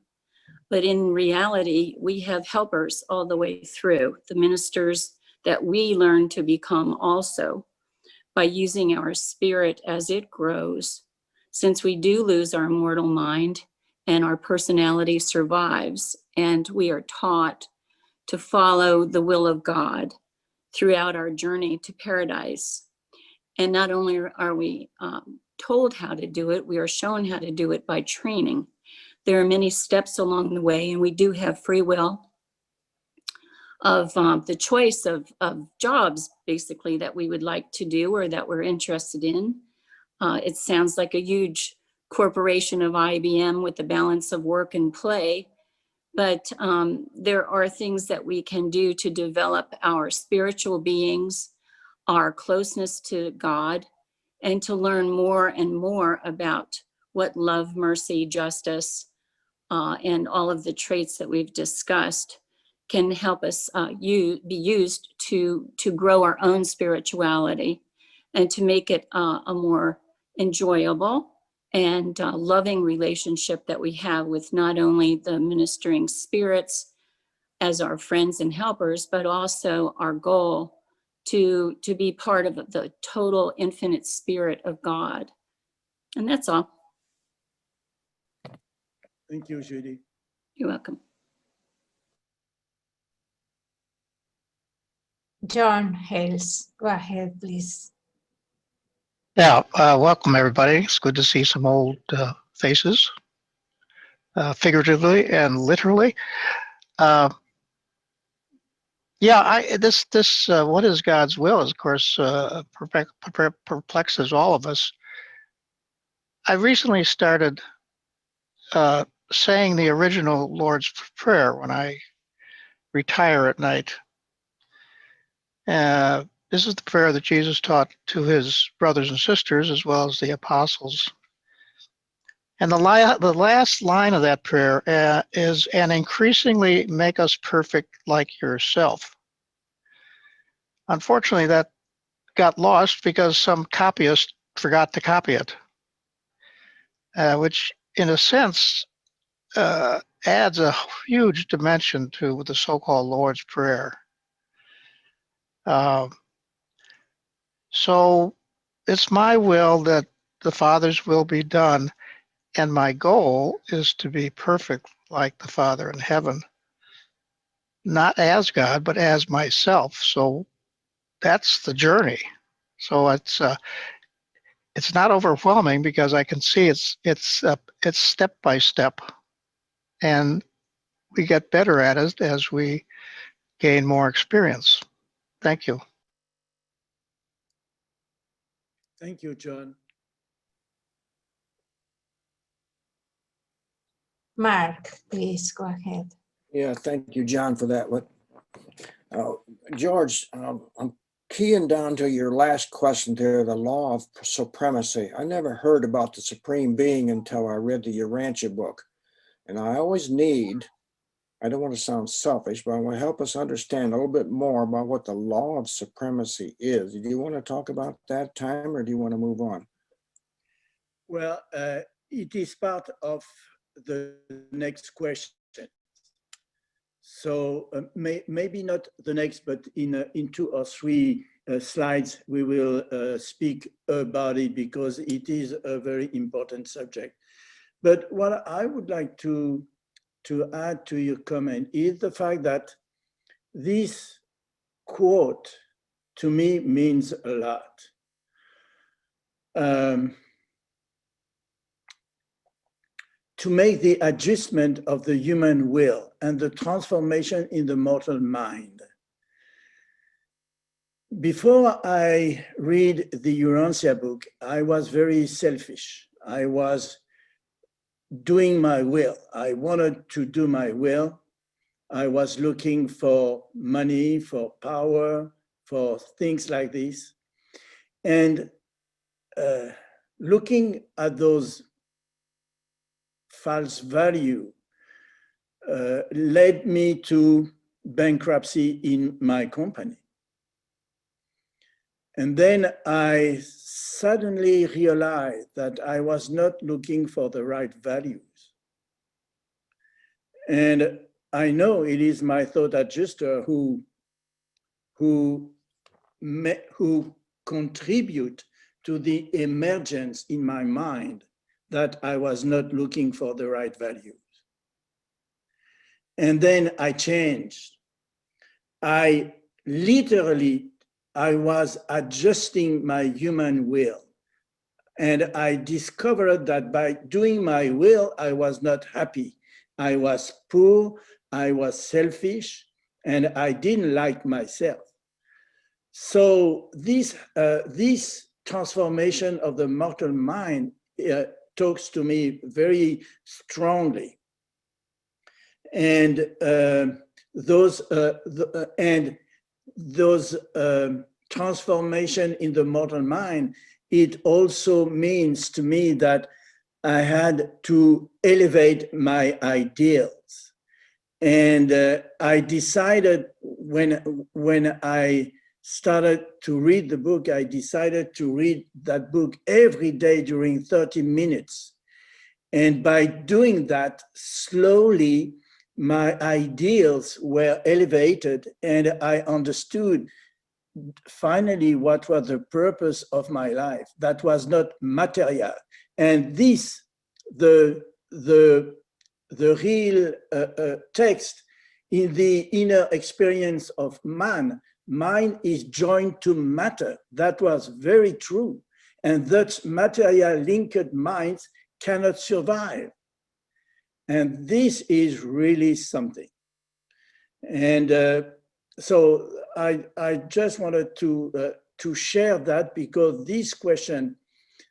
But in reality, we have helpers all the way through, the ministers that we learn to become also by using our spirit as it grows. since we do lose our mortal mind and our personality survives, and we are taught to follow the will of God throughout our journey to paradise. And not only are we told how to do it, we are shown how to do it by training. There are many steps along the way, and we do have free will of the choice of jobs, basically, that we would like to do or that we're interested in. It sounds like a huge corporation of IBM with the balance of work and play, but there are things that we can do to develop our spiritual beings, our closeness to God, and to learn more and more about what love, mercy, justice, and all of the traits that we've discussed can help us be used to grow our own spirituality and to make it a more enjoyable and loving relationship that we have with not only the ministering spirits as our friends and helpers, but also our goal to be part of the total infinite spirit of God. And that's all. Thank you, Judy. You're welcome. John Hales, go ahead, please. Yeah, welcome everybody. It's good to see some old faces, figuratively and literally. Yeah, this what is God's will is, of course, perplexes all of us. I recently started saying the original Lord's Prayer when I retire at night. This is the prayer that Jesus taught to his brothers and sisters as well as the apostles. And the last line of that prayer is, and increasingly make us perfect like yourself. Unfortunately, that got lost because some copyist forgot to copy it, which in a sense adds a huge dimension to the so-called Lord's Prayer. So it's my will that the Father's will be done, and my goal is to be perfect like the Father in heaven, not as God, but as myself. So that's the journey. So it's not overwhelming because I can see it's step by step, and we get better at it as we gain more experience. Thank you. Thank you, John. Mark, please go ahead. Yeah, thank you, John, for that. George, I'm keying down to your last question there, the law of supremacy. I never heard about the supreme being until I read the Urantia book. And I always need, I don't want to sound selfish, but I want to help us understand a little bit more about what the law of supremacy is. Do you want to talk about that time, or do you want to move on? Well, it is part of the next question. So maybe not the next, but in 2 or 3 slides, we will speak about it because it is a very important subject. But what I would like to add to your comment is the fact that this quote to me means a lot. To make the adjustment of the human will and the transformation in the mortal mind. Before I read the Urantia book, I was very selfish. I was doing my will. I wanted to do my will. I was looking for money, for power, for things like this. And looking at those false value led me to bankruptcy in my company. And then I suddenly realized that I was not looking for the right values. And I know it is my thought adjuster who contribute to the emergence in my mind that I was not looking for the right values. And then I changed. I was adjusting my human will. And I discovered that by doing my will, I was not happy. I was poor, I was selfish, and I didn't like myself. So this transformation of the mortal mind talks to me very strongly. And those transformation in the mortal mind, it also means to me that I had to elevate my ideals. And I decided when I started to read the book, I decided to read that book every day during 30 minutes. And by doing that, slowly, my ideals were elevated and I understood finally what was the purpose of my life. That was not material. And this, the real text in the inner experience of man, mind is joined to matter. That was very true. And that material linked minds cannot survive. And this is really something. And so I just wanted to share that, because this question,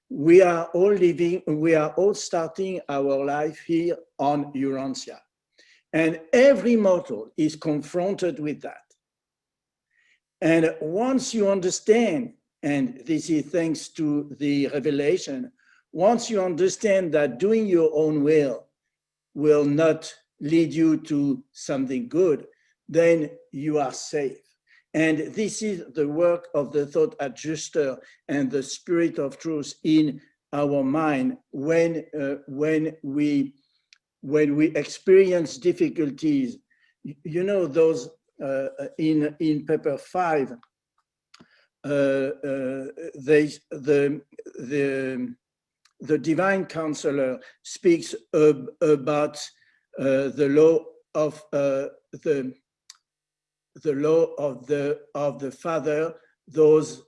we are all starting our life here on Urantia. And every mortal is confronted with that. And once you understand, and this is thanks to the revelation, once you understand that doing your own will not lead you to something good, then you are safe. And this is the work of the thought adjuster and the spirit of truth in our mind when we experience difficulties. You know, those in paper 5, the divine counselor speaks about the law of the Father, those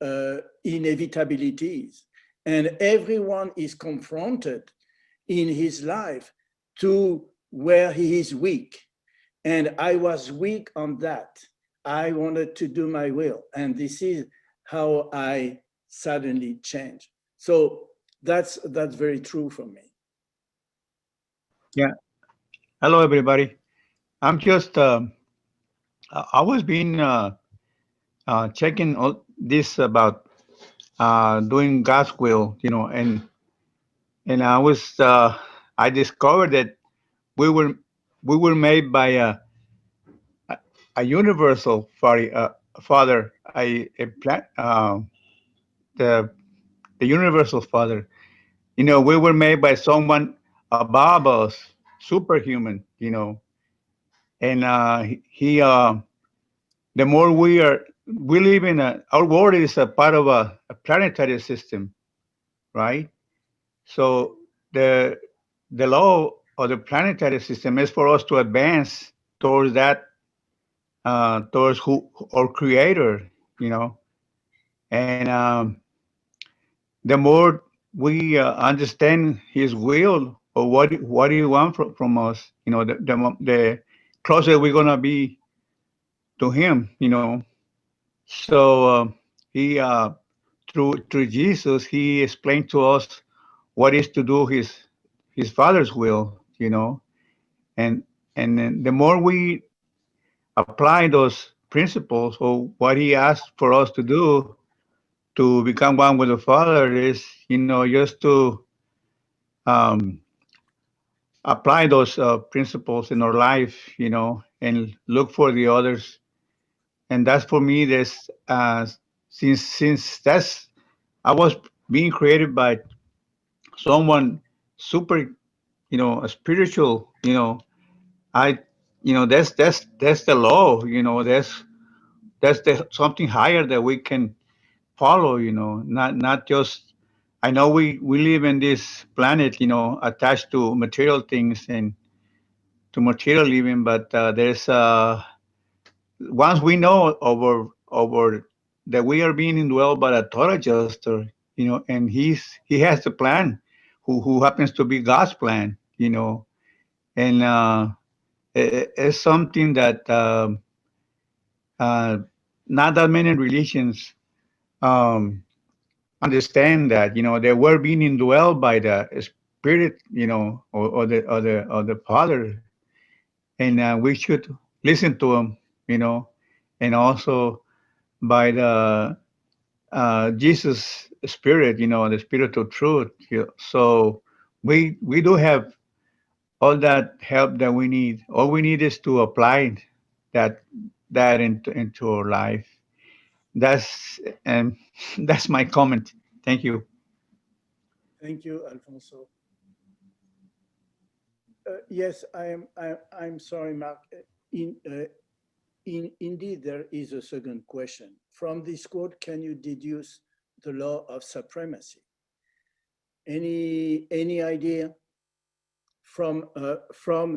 inevitabilities, and everyone is confronted in his life to where he is weak. And I was weak on that. I wanted to do my will, and this is how I suddenly changed. So that's very true for me. Yeah. Hello, everybody. I'm just, I was being checking all this about doing God's will, you know, and I was, I discovered that we were made by a universal Father, the universal Father. You know, we were made by someone above us, superhuman, you know, and the more we live in our world is a part of a planetary system, right? So the law of the planetary system is for us to advance towards that, towards our creator, you know. And the more we understand his will, or what do you want from us, you know, the closer we're gonna be to him, you know. So he through Jesus, he explained to us what is to do his Father's will, you know. And then the more we apply those principles, or what he asked for us to do to become one with the Father, is, you know, just to um, apply those principles in our life, you know, and look for the others. And that's for me. This since that's I was being created by someone super, you know, spiritual, you know. I, you know, that's the law, you know. That's the something higher that we can follow, you know. Not just I know we live in this planet, you know, attached to material things and to material living, but there's once we know over that we are being indwelled by a thought adjuster, you know, and he has the plan, who happens to be God's plan, you know, and it's something that not that many religions understand, that, you know, they were being indwelled by the spirit, you know, or the Father, and we should listen to him, you know, and also by the Jesus Spirit, you know, the Spirit of Truth. So we do have all that help that we need. All we need is to apply that into our life. That's that's my comment. Thank you. Thank you, Alfonso. Yes, I'm sorry, Mark. Indeed, there is a second question. From this quote, can you deduce the law of supremacy? Any idea from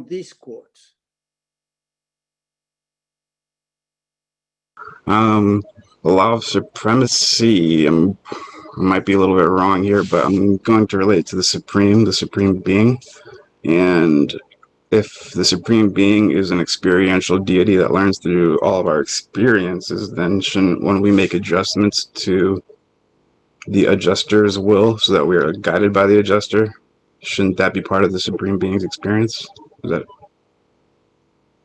this quote? The law of supremacy. I might be a little bit wrong here, but I'm going to relate to the supreme being. And if the supreme being is an experiential deity that learns through all of our experiences, then shouldn't, when we make adjustments to the adjuster's will so that we are guided by the adjuster, shouldn't that be part of the supreme being's experience? Is that,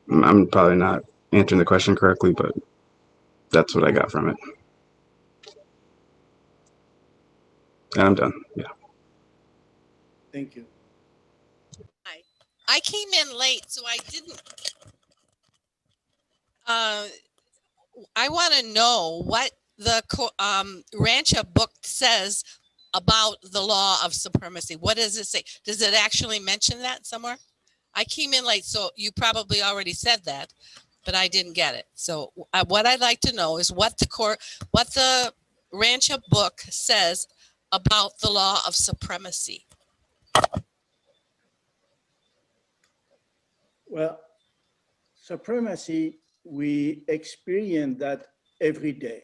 I'm probably not answering the question correctly, but that's what I got from it. And I'm done. Yeah. Thank you. Hi. I came in late, so I didn't. I want to know what the Urantia book says about the law of supremacy. What does it say? Does it actually mention that somewhere? I came in late, so you probably already said that, but I didn't get it. So what I'd like to know is what the Urantia book says about the law of supremacy. Well, supremacy, we experience that every day.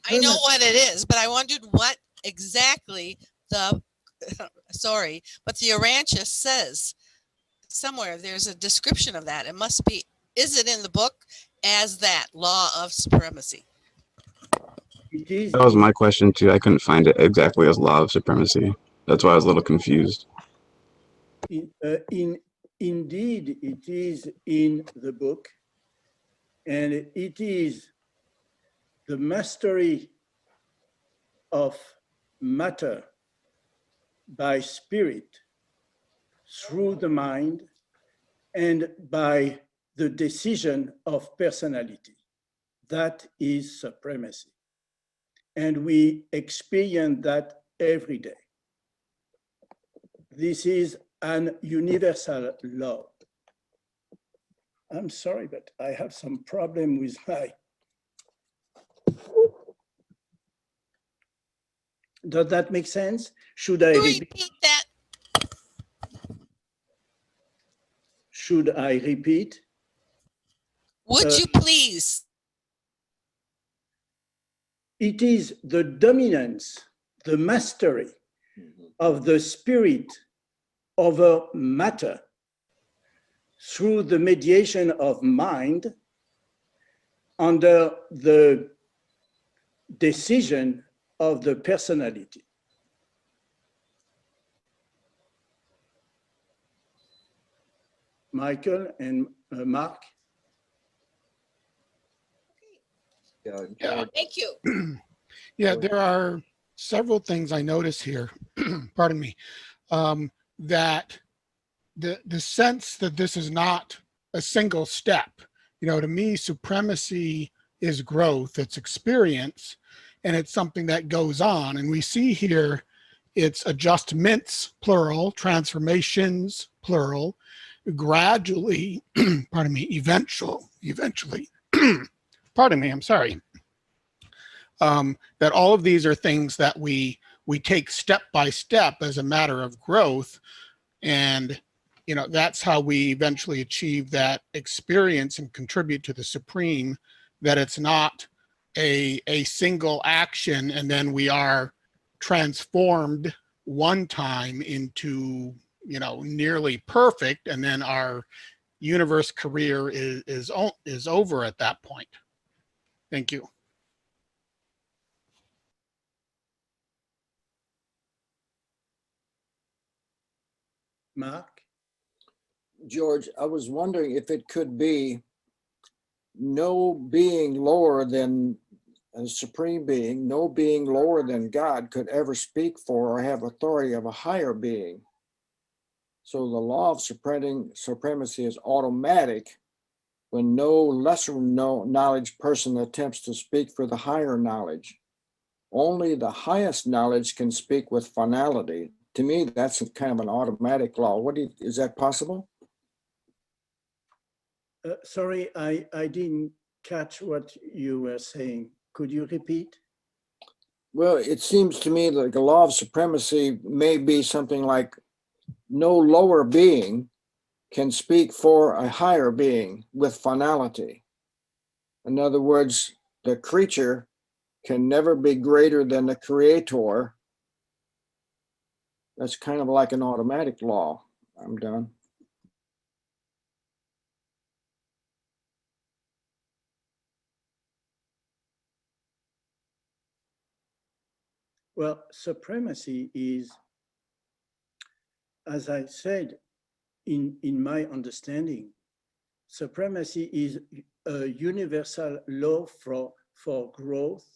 I know what it is, but I wondered what exactly the, sorry, but the Urantia says somewhere. There's a description of that. It must be, is it in the book as that law of supremacy? That was my question too. I couldn't find it exactly as law of supremacy. That's why I was a little confused. Indeed, it is in the book, and it is the mastery of matter by spirit through the mind and by the decision of personality. That is supremacy. And we experience that every day. This is an universal law. I'm sorry, but I have some problem with my. Does that make sense? Should I repeat that? Should I repeat? Would you please? It is the dominance, the mastery of the spirit over matter through the mediation of mind under the decision of the personality. Michael and Mark? Yeah. Thank you. Yeah, there are several things I notice here, pardon me, that the sense that this is not a single step. You know, to me, supremacy is growth, it's experience, and it's something that goes on. And we see here it's adjustments, plural, transformations, plural, gradually, pardon me, eventually, pardon me, I'm sorry. that all of these are things that we take step by step as a matter of growth. And, you know, that's how we eventually achieve that experience and contribute to the supreme, that it's not a single action and then we are transformed one time into, you know, nearly perfect, and then our universe career is over at that point. Thank you. Mark? George, I was wondering if it could be no being lower than a supreme being, no being lower than God could ever speak for or have authority of a higher being. So the law of supremacy is automatic when no lesser knowledge person attempts to speak for the higher knowledge. Only the highest knowledge can speak with finality. To me, that's kind of an automatic law. Is that possible? Sorry, I didn't catch what you were saying. Could you repeat? Well, it seems to me like the law of supremacy may be something like no lower being can speak for a higher being with finality. In other words, the creature can never be greater than the creator. That's kind of like an automatic law. I'm done. Well, supremacy is, as I said, in my understanding, supremacy is a universal law for growth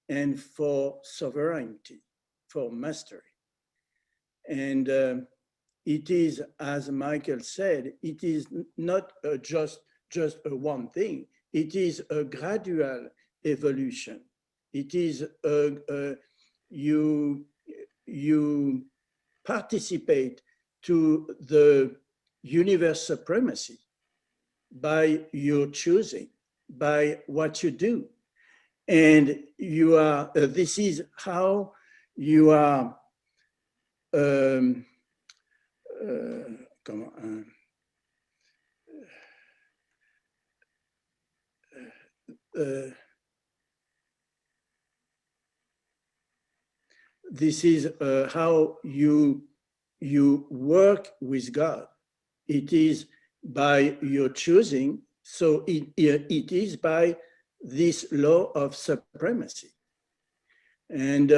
and for sovereignty, for mastery. And it is, as Michael said, it is not just a one thing. It is a gradual evolution. It is you participate to the universe supremacy by your choosing, by what you do. And you are, this is how you are, this is how you work with God. It is by your choosing, so it is by this law of supremacy. And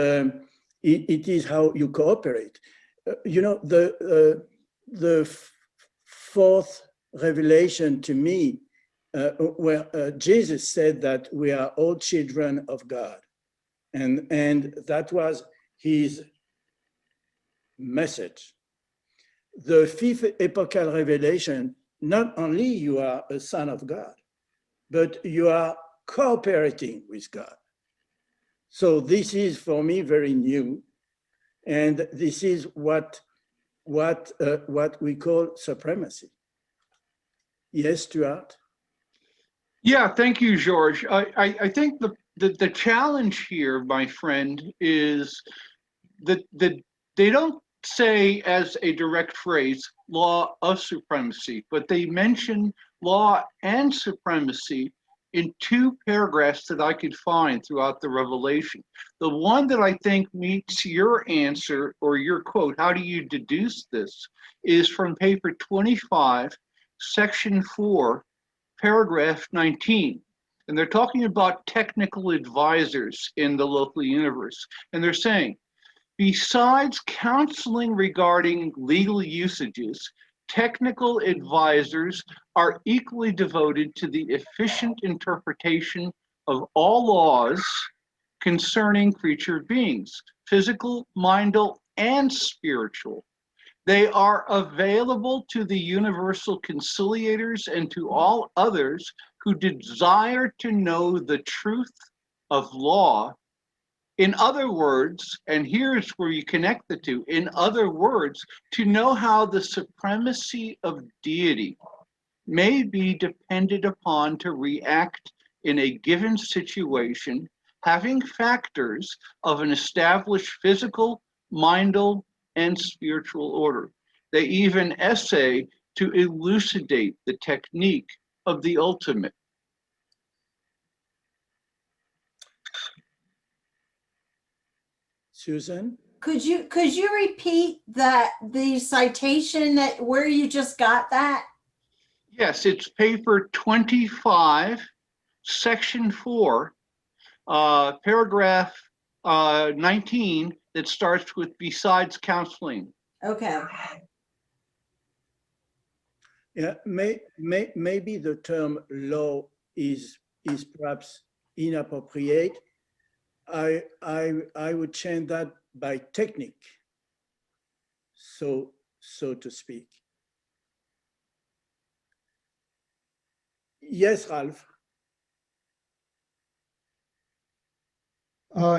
it is how you cooperate. You know, the fourth revelation to me, where Jesus said that we are all children of God. And that was his message. The fifth epochal revelation, not only you are a son of God, but you are cooperating with God. So this is for me very new, and this is what we call supremacy. Yes, Stuart? Yeah, thank you, George. I think the challenge here, my friend, is that they don't say as a direct phrase law of supremacy, but they mention law and supremacy in two paragraphs that I could find throughout the Revelation. The one that I think meets your answer or your quote, how do you deduce this, is from paper 25, section 4, paragraph 19. And they're talking about technical advisors in the local universe. And they're saying, besides counseling regarding legal usages, technical advisors are equally devoted to the efficient interpretation of all laws concerning creature beings, physical, mindal, and spiritual. They are available to the universal conciliators and to all others who desire to know the truth of law. In other words, and here's where you connect the two, in other words, to know how the supremacy of deity may be depended upon to react in a given situation, having factors of an established physical, mindal, and spiritual order. They even essay to elucidate the technique of the ultimate. Susan? Could you repeat the citation that where you just got that? Yes, it's paper 25, section 4, paragraph 19 that starts with besides counseling. Okay. Yeah, maybe the term law is perhaps inappropriate. I would change that by technique, so to speak. Yes, Ralph.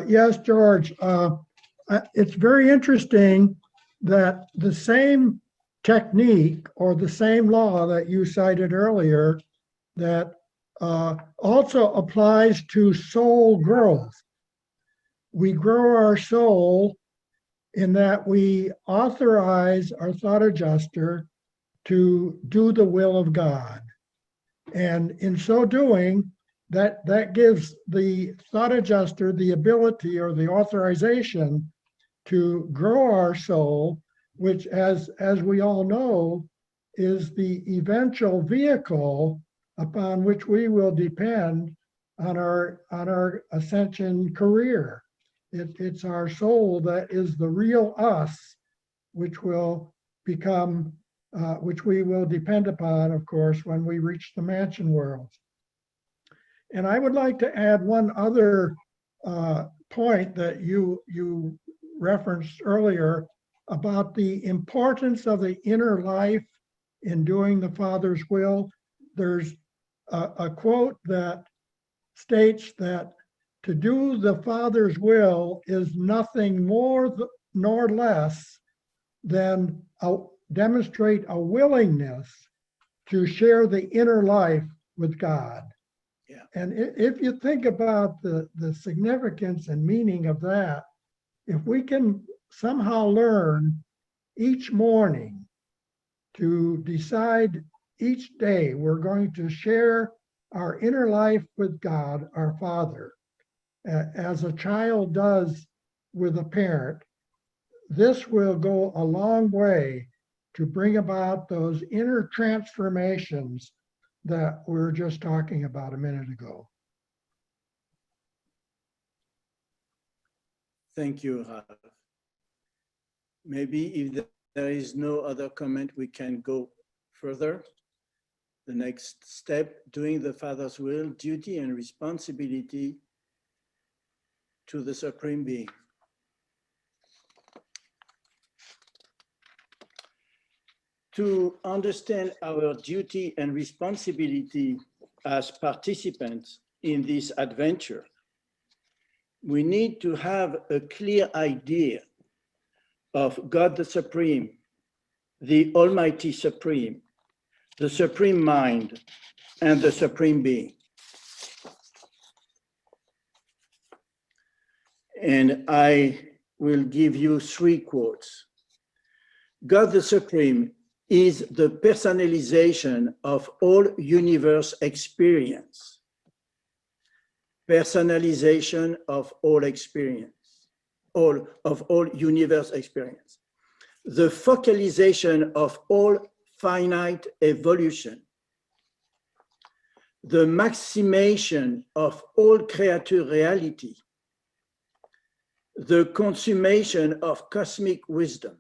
Yes, George. It's very interesting that the same technique or the same law that you cited earlier that also applies to soul growth. We grow our soul in that we authorize our thought adjuster to do the will of God. And in so doing, that gives the thought adjuster the ability or the authorization to grow our soul, which as we all know, is the eventual vehicle upon which we will depend on our ascension career. It's our soul that is the real us, which will become, which we will depend upon, of course, when we reach the mansion world. And I would like to add one other point that you referenced earlier about the importance of the inner life in doing the Father's will. There's a quote that states that to do the Father's will is nothing more nor less than demonstrate a willingness to share the inner life with God. Yeah. And if you think about the significance and meaning of that, if we can somehow learn each morning to decide each day we're going to share our inner life with God, our Father, as a child does with a parent, this will go a long way to bring about those inner transformations that we were just talking about a minute ago. Thank you, Ralph. Maybe if there is no other comment, we can go further. The next step, doing the Father's will, duty and responsibility to the Supreme Being. To understand our duty and responsibility as participants in this adventure, we need to have a clear idea of God the Supreme, the Almighty Supreme, the Supreme Mind, and the Supreme Being. And I will give you 3 quotes. God the Supreme is the personalization of all universe experience. Personalization of all experience, of all universe experience. The focalization of all finite evolution. The maximization of all creature reality. The consummation of cosmic wisdom.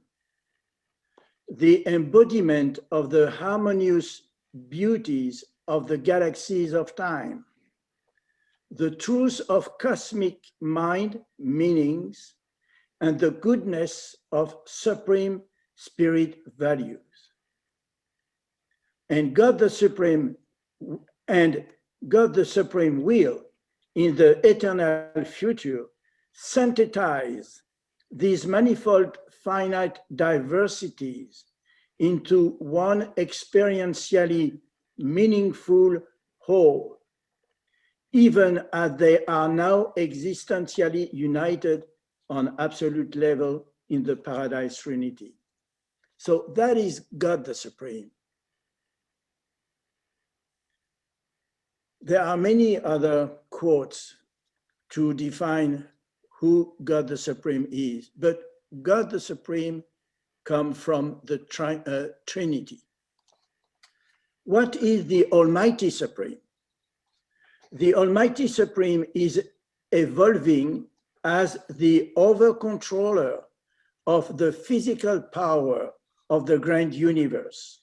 The embodiment of the harmonious beauties of the galaxies of time. The truth of cosmic mind meanings, and the goodness of supreme spirit values. And God the Supreme will in the eternal future synthesize these manifold finite diversities into one experientially meaningful whole, even as they are now existentially united on absolute level in the Paradise Trinity. So that is God the Supreme. There are many other quotes to define who God the Supreme is, but God the Supreme comes from the Trinity. What is the Almighty Supreme? The Almighty Supreme is evolving as the over-controller of the physical power of the grand universe.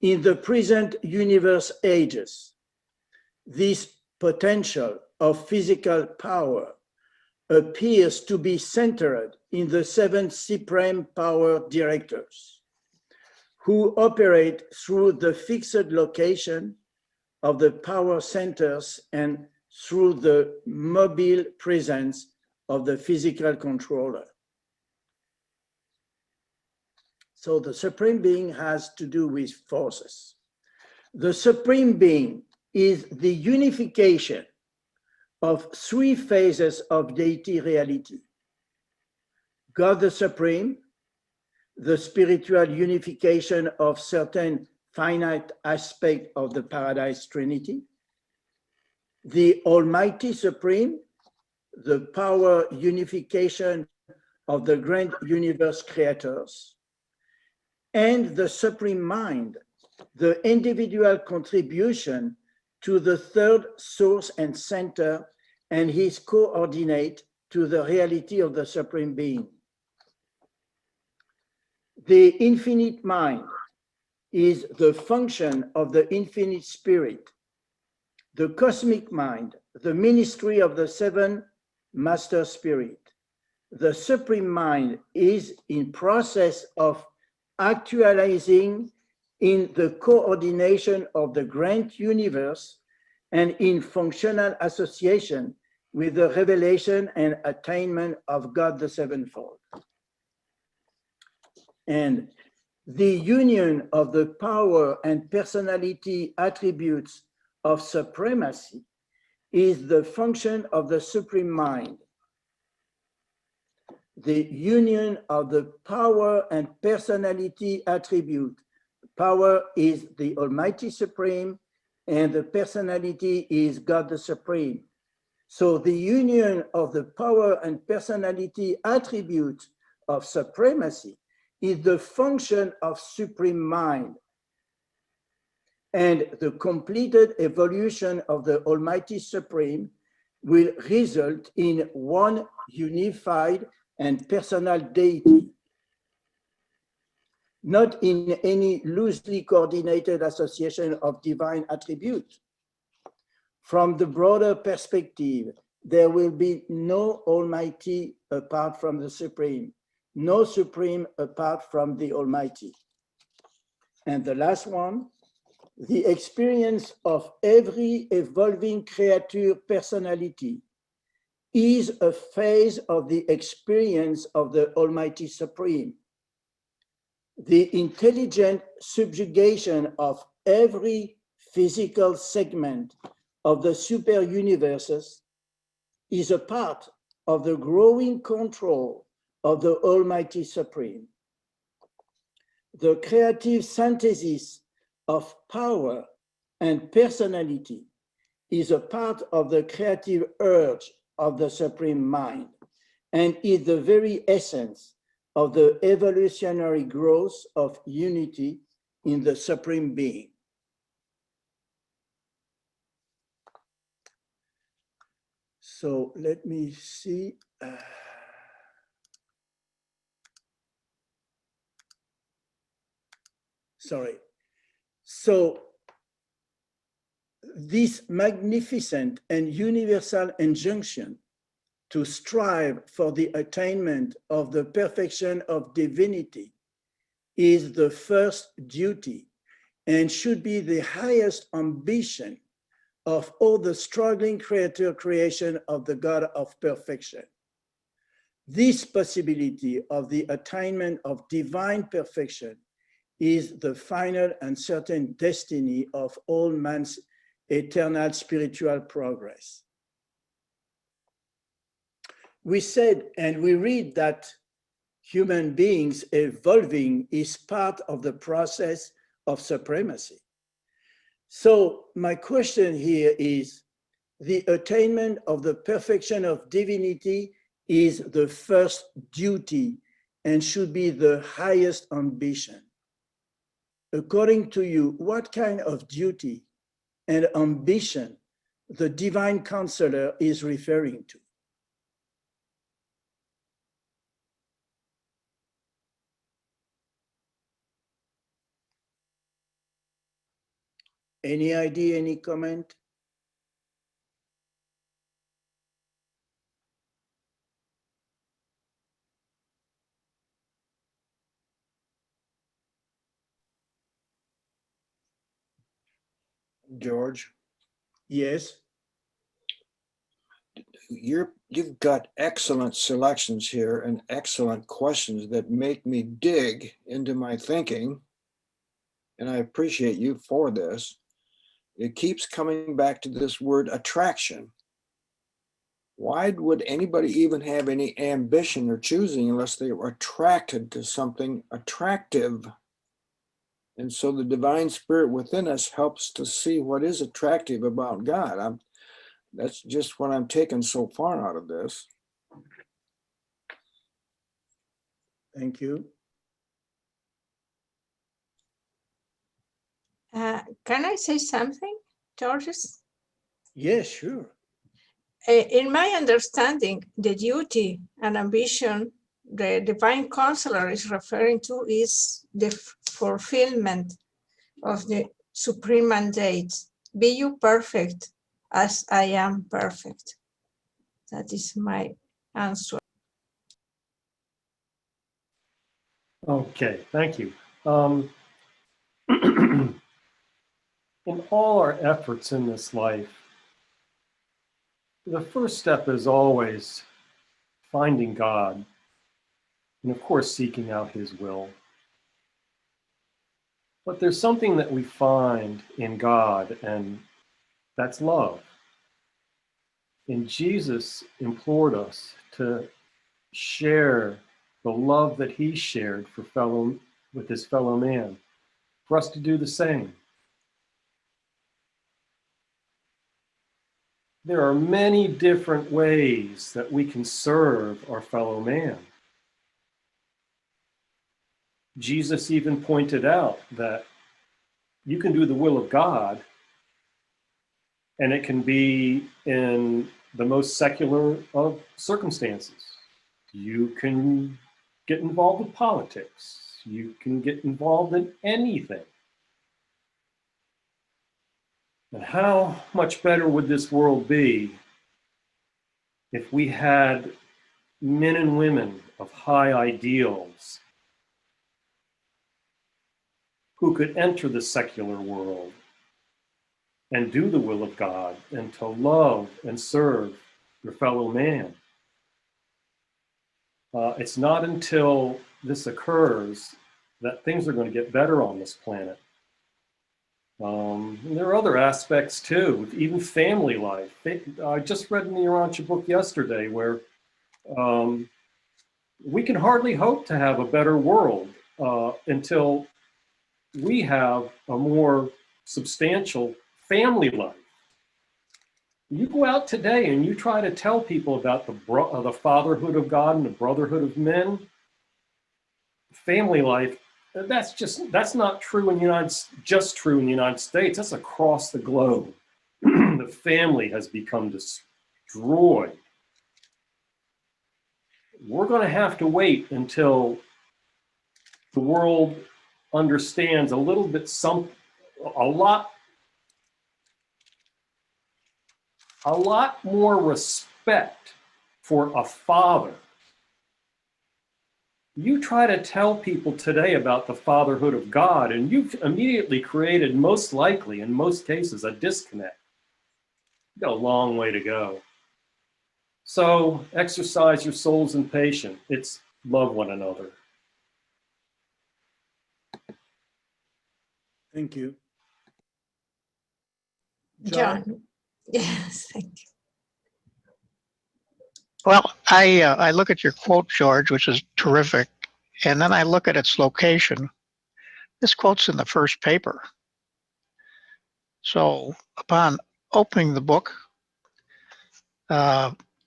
In the present universe ages, this potential of physical power appears to be centered in the 7 supreme power directors, who operate through the fixed location of the power centers and through the mobile presence of the physical controller. So the Supreme Being has to do with forces. The Supreme Being is the unification of 3 phases of deity reality: God the Supreme, the spiritual unification of certain finite aspects of the Paradise Trinity, the Almighty Supreme, the power unification of the grand universe creators, and the Supreme Mind, the individual contribution to the 3rd source and center and his coordinate to the reality of the Supreme Being. The infinite mind is the function of the infinite spirit. The cosmic mind, the ministry of the 7 master spirit. The Supreme Mind is in process of actualizing in the coordination of the grand universe and in functional association with the revelation and attainment of God the Sevenfold. And the union of the power and personality attributes of supremacy is the function of the Supreme Mind. The union of the power and personality attribute. Power is the Almighty Supreme, and the personality is God the Supreme. So the union of the power and personality attribute of supremacy is the function of Supreme Mind. And the completed evolution of the Almighty Supreme will result in one unified and personal deity, not in any loosely coordinated association of divine attributes. From the broader perspective, there will be no Almighty apart from the Supreme, no Supreme apart from the Almighty. And the last one, the experience of every evolving creature personality is a phase of the experience of the Almighty Supreme. The intelligent subjugation of every physical segment of the super universes is a part of the growing control of the Almighty Supreme. The creative synthesis of power and personality is a part of the creative urge of the Supreme Mind and is the very essence of the evolutionary growth of unity in the Supreme Being. So let me see. Sorry. So this magnificent and universal injunction to strive for the attainment of the perfection of divinity is the first duty and should be the highest ambition of all the struggling creator creation of the God of perfection. This possibility of the attainment of divine perfection is the final and certain destiny of all man's eternal spiritual progress. We said, and we read that human beings evolving is part of the process of supremacy. So my question here is, the attainment of the perfection of divinity is the first duty and should be the highest ambition. According to you, what kind of duty and ambition the divine counselor is referring to? Any idea, any comment? George? Yes. You've got excellent selections here and excellent questions that make me dig into my thinking. And I appreciate you for this. It keeps coming back to this word attraction. Why would anybody even have any ambition or choosing unless they were attracted to something attractive? And so the divine spirit within us helps to see what is attractive about God. That's just what I'm taking so far out of this. Thank you. Can I say something, Georges? Yes, sure. In my understanding, the duty and ambition the divine counselor is referring to is the fulfillment of the supreme mandate. Be you perfect as I am perfect. That is my answer. Okay, thank you. In all our efforts in this life, the first step is always finding God, and of course, seeking out His will. But there's something that we find in God, and that's love. And Jesus implored us to share the love that He shared with His fellow man, for us to do the same. There are many different ways that we can serve our fellow man. Jesus even pointed out that you can do the will of God, and it can be in the most secular of circumstances. You can get involved in politics. You can get involved in anything. And how much better would this world be if we had men and women of high ideals who could enter the secular world and do the will of God and to love and serve your fellow man. It's not until this occurs that things are going to get better on this planet. There are other aspects too, even family life. I just read in the Urantia book yesterday where we can hardly hope to have a better world until we have a more substantial family life. You go out today and you try to tell people about the fatherhood of God and the brotherhood of men, family life. That's not true in just true in the United States. That's across the globe. The family has become destroyed. We're going to have to wait until the world understands a little bit, a lot more respect for a father. You try to tell people today about the fatherhood of God, and you've immediately created, most likely, in most cases, a disconnect. You've got a long way to go. So exercise your souls in patience. It's love one another. Thank you. John. Yes, thank you. Well, I look at your quote, George, which is terrific, and then I look at its location. This quote's in the first paper. So upon opening the book,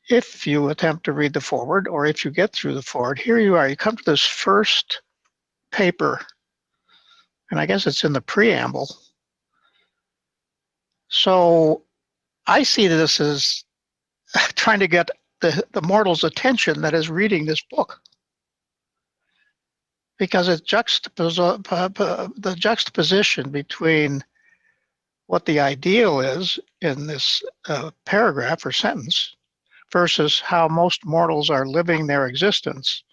if you attempt to read the foreword, or if you get through the foreword, here you are. You come to this first paper, and I guess it's in the preamble. So I see this as trying to get the mortal's attention that is reading this book, because it the juxtaposition between what the ideal is in this paragraph or sentence versus how most mortals are living their existence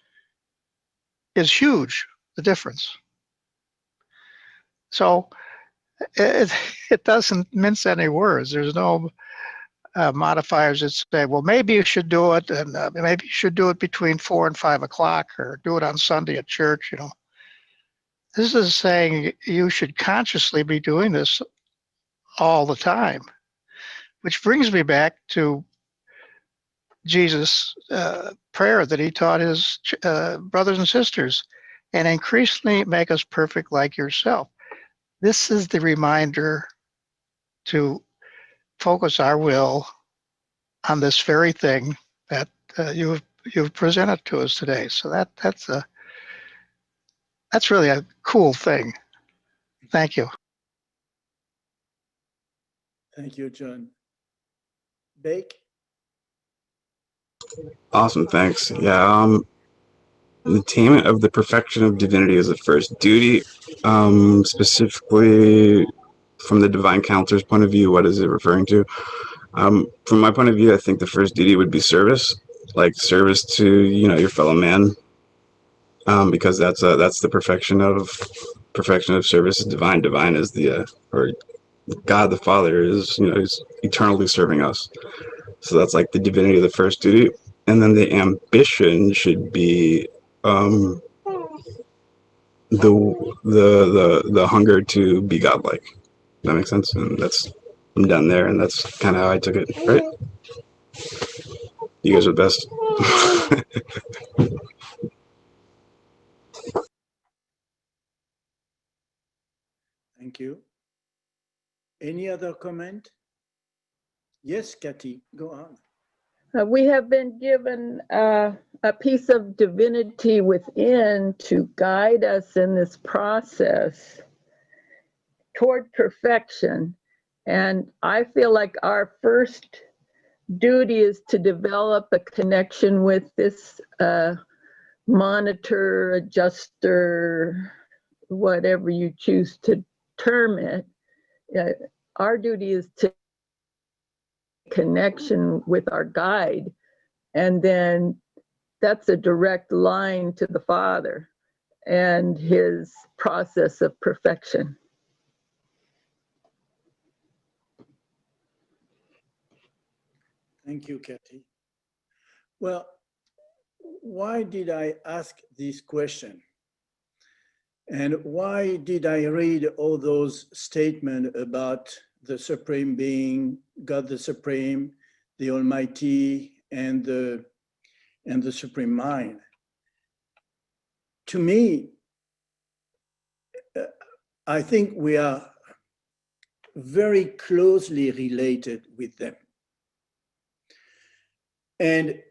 is huge, the difference. So it doesn't mince any words. There's no modifiers that say, well, maybe you should do it, and maybe you should do it between 4 and 5 o'clock, or do it on Sunday at church. You know, this is saying you should consciously be doing this all the time, which brings me back to Jesus' prayer that he taught his brothers and sisters, and increasingly make us perfect like yourself. This is the reminder to focus our will on this very thing that you've presented to us today. So that's really a cool thing. Thank you. Thank you, John. Bake? Awesome, thanks. Yeah, the attainment of the perfection of divinity is the first duty. Specifically, from the divine counselor's point of view, what is it referring to? From my point of view, I think the first duty would be service, like service to your fellow man, because that's the perfection of service is divine. Divine is the or God the Father is is eternally serving us. So that's like the divinity of the first duty, and then the ambition should be the hunger to be godlike. That makes sense, and I'm done there, and that's kind of how I took it. Right? You guys are the best. Thank you. Any other comment? Yes, Kathy, go on. We have been given a piece of divinity within to guide us in this process toward perfection. And I feel like our first duty is to develop a connection with this monitor, adjuster, whatever you choose to term it. Our duty is to connection with our guide, and then that's a direct line to the Father and his process of perfection. Thank you, Kathy. Well, why did I ask this question? And why did I read all those statements about the Supreme Being, God the Supreme, the Almighty, and the Supreme Mind? To me, I think we are very closely related with them. And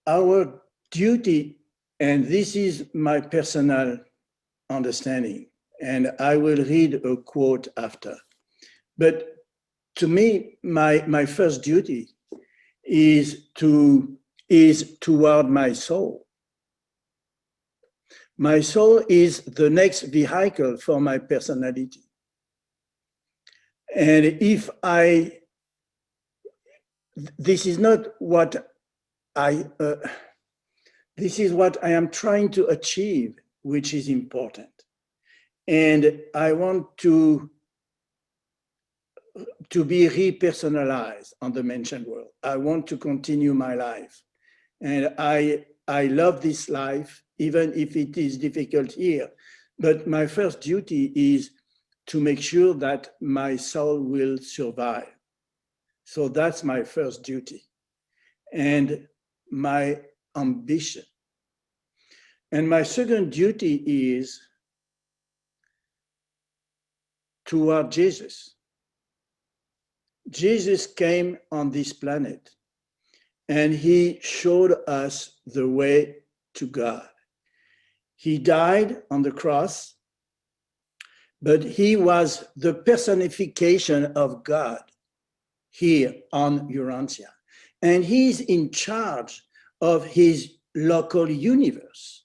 our duty, and this is my personal understanding, and I will read a quote after, but to me, my first duty is toward my soul. My soul is the next vehicle for my personality. And if this is not what this is what I am trying to achieve, which is important. And I want to be repersonalized on the mentioned world. I want to continue my life. And I love this life, even if it is difficult here. But my first duty is to make sure that my soul will survive. So that's my first duty and my ambition. And my second duty is toward Jesus. Jesus came on this planet and he showed us the way to God. He died on the cross, but he was the personification of God here on Urantia. And he's in charge of his local universe.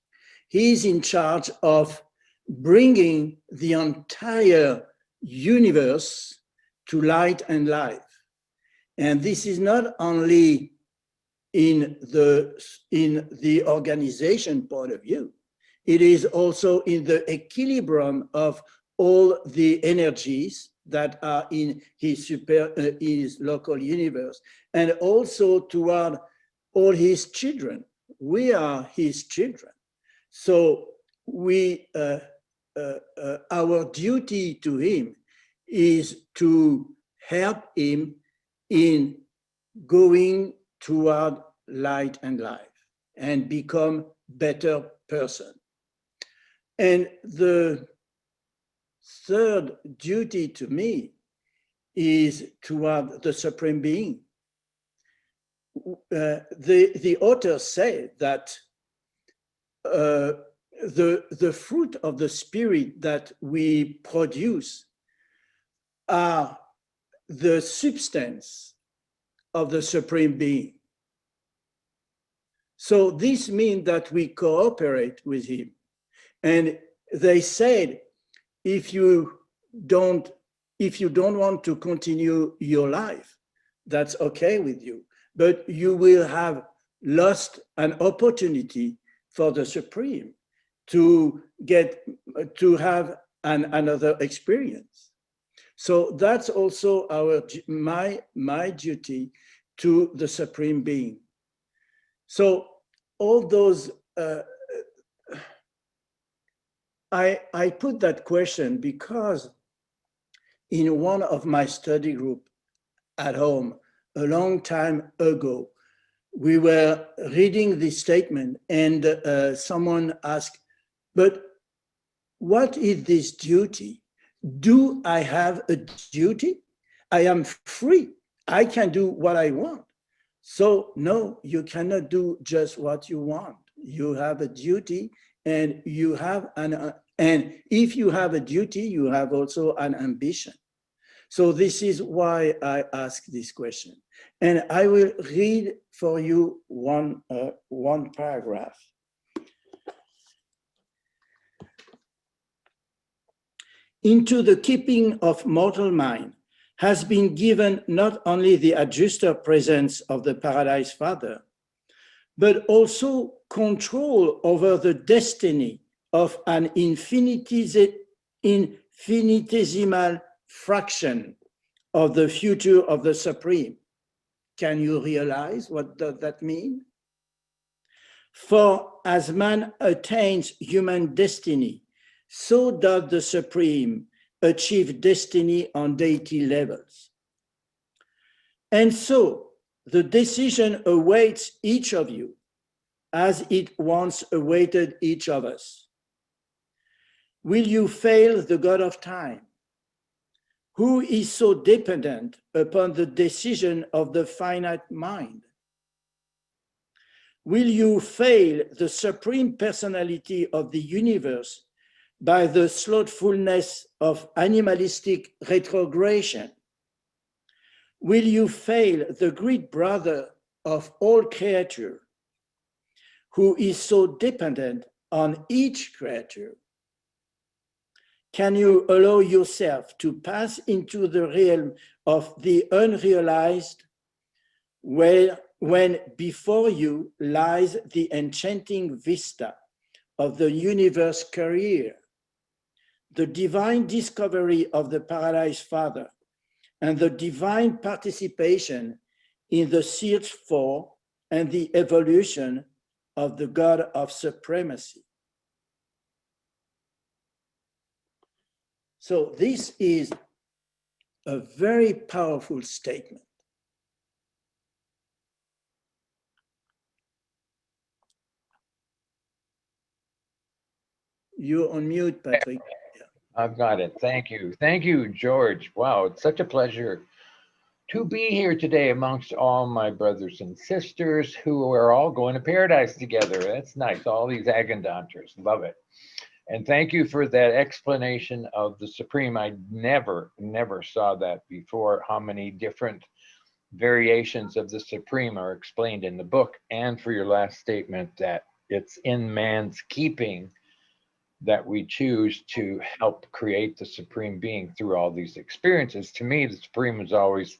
He's in charge of bringing the entire universe to light and life. And this is not only in the organization point of view, it is also in the equilibrium of all the energies that are in his local universe, and also toward all his children. We are his children. So our duty to him is to help him in going toward light and life and become better person. And the third duty to me is toward the Supreme Being. The author said that the fruit of the Spirit that we produce are the substance of the Supreme Being. So this means that we cooperate with him. And they said, if you don't want to continue your life, that's okay with you, but you will have lost an opportunity for the Supreme to have another experience. So that's also my duty to the Supreme Being. So all those, I put that question because in one of my study group at home a long time ago, we were reading this statement and someone asked, but what is this duty? Do I have a duty? I am free. I can do what I want. So no, you cannot do just what you want. You have a duty, and you have and if you have a duty, you have also an ambition. So this is why I ask this question. And I will read for you one paragraph. Into the keeping of mortal mind has been given not only the adjuster presence of the Paradise Father, but also control over the destiny of an infinitesimal fraction of the future of the Supreme. Can you realize what does that mean? For as man attains human destiny, so does the Supreme achieve destiny on deity levels. And so the decision awaits each of you as it once awaited each of us. Will you fail the God of time, who is so dependent upon the decision of the finite mind? Will you fail the Supreme Personality of the universe by the slothfulness of animalistic retrogression? Will you fail the great brother of all creature, who is so dependent on each creature? Can you allow yourself to pass into the realm of the unrealized, when before you lies the enchanting vista of the universe career, the divine discovery of the Paradise Father, and the divine participation in the search for and the evolution of the God of Supremacy? So this is a very powerful statement. You're on mute, Patrick. I've got it. Thank you. Thank you, George. Wow, it's such a pleasure to be here today amongst all my brothers and sisters who are all going to paradise together. That's nice. All these agandanters. Love it. And thank you for that explanation of the Supreme. I never saw that before, how many different variations of the Supreme are explained in the book, and for your last statement that it's in man's keeping that we choose to help create the Supreme Being through all these experiences. To me, the Supreme is always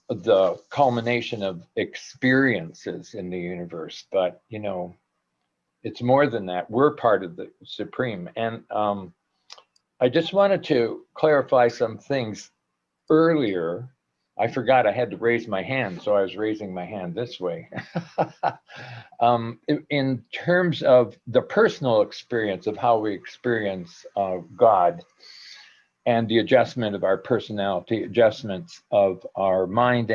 the culmination of experiences in the universe, but you know, it's more than that. We're part of the Supreme. And I just wanted to clarify some things earlier. I forgot I had to raise my hand, so I was raising my hand this way. In terms of the personal experience of how we experience God and the adjustment of our personality, adjustments of our mind,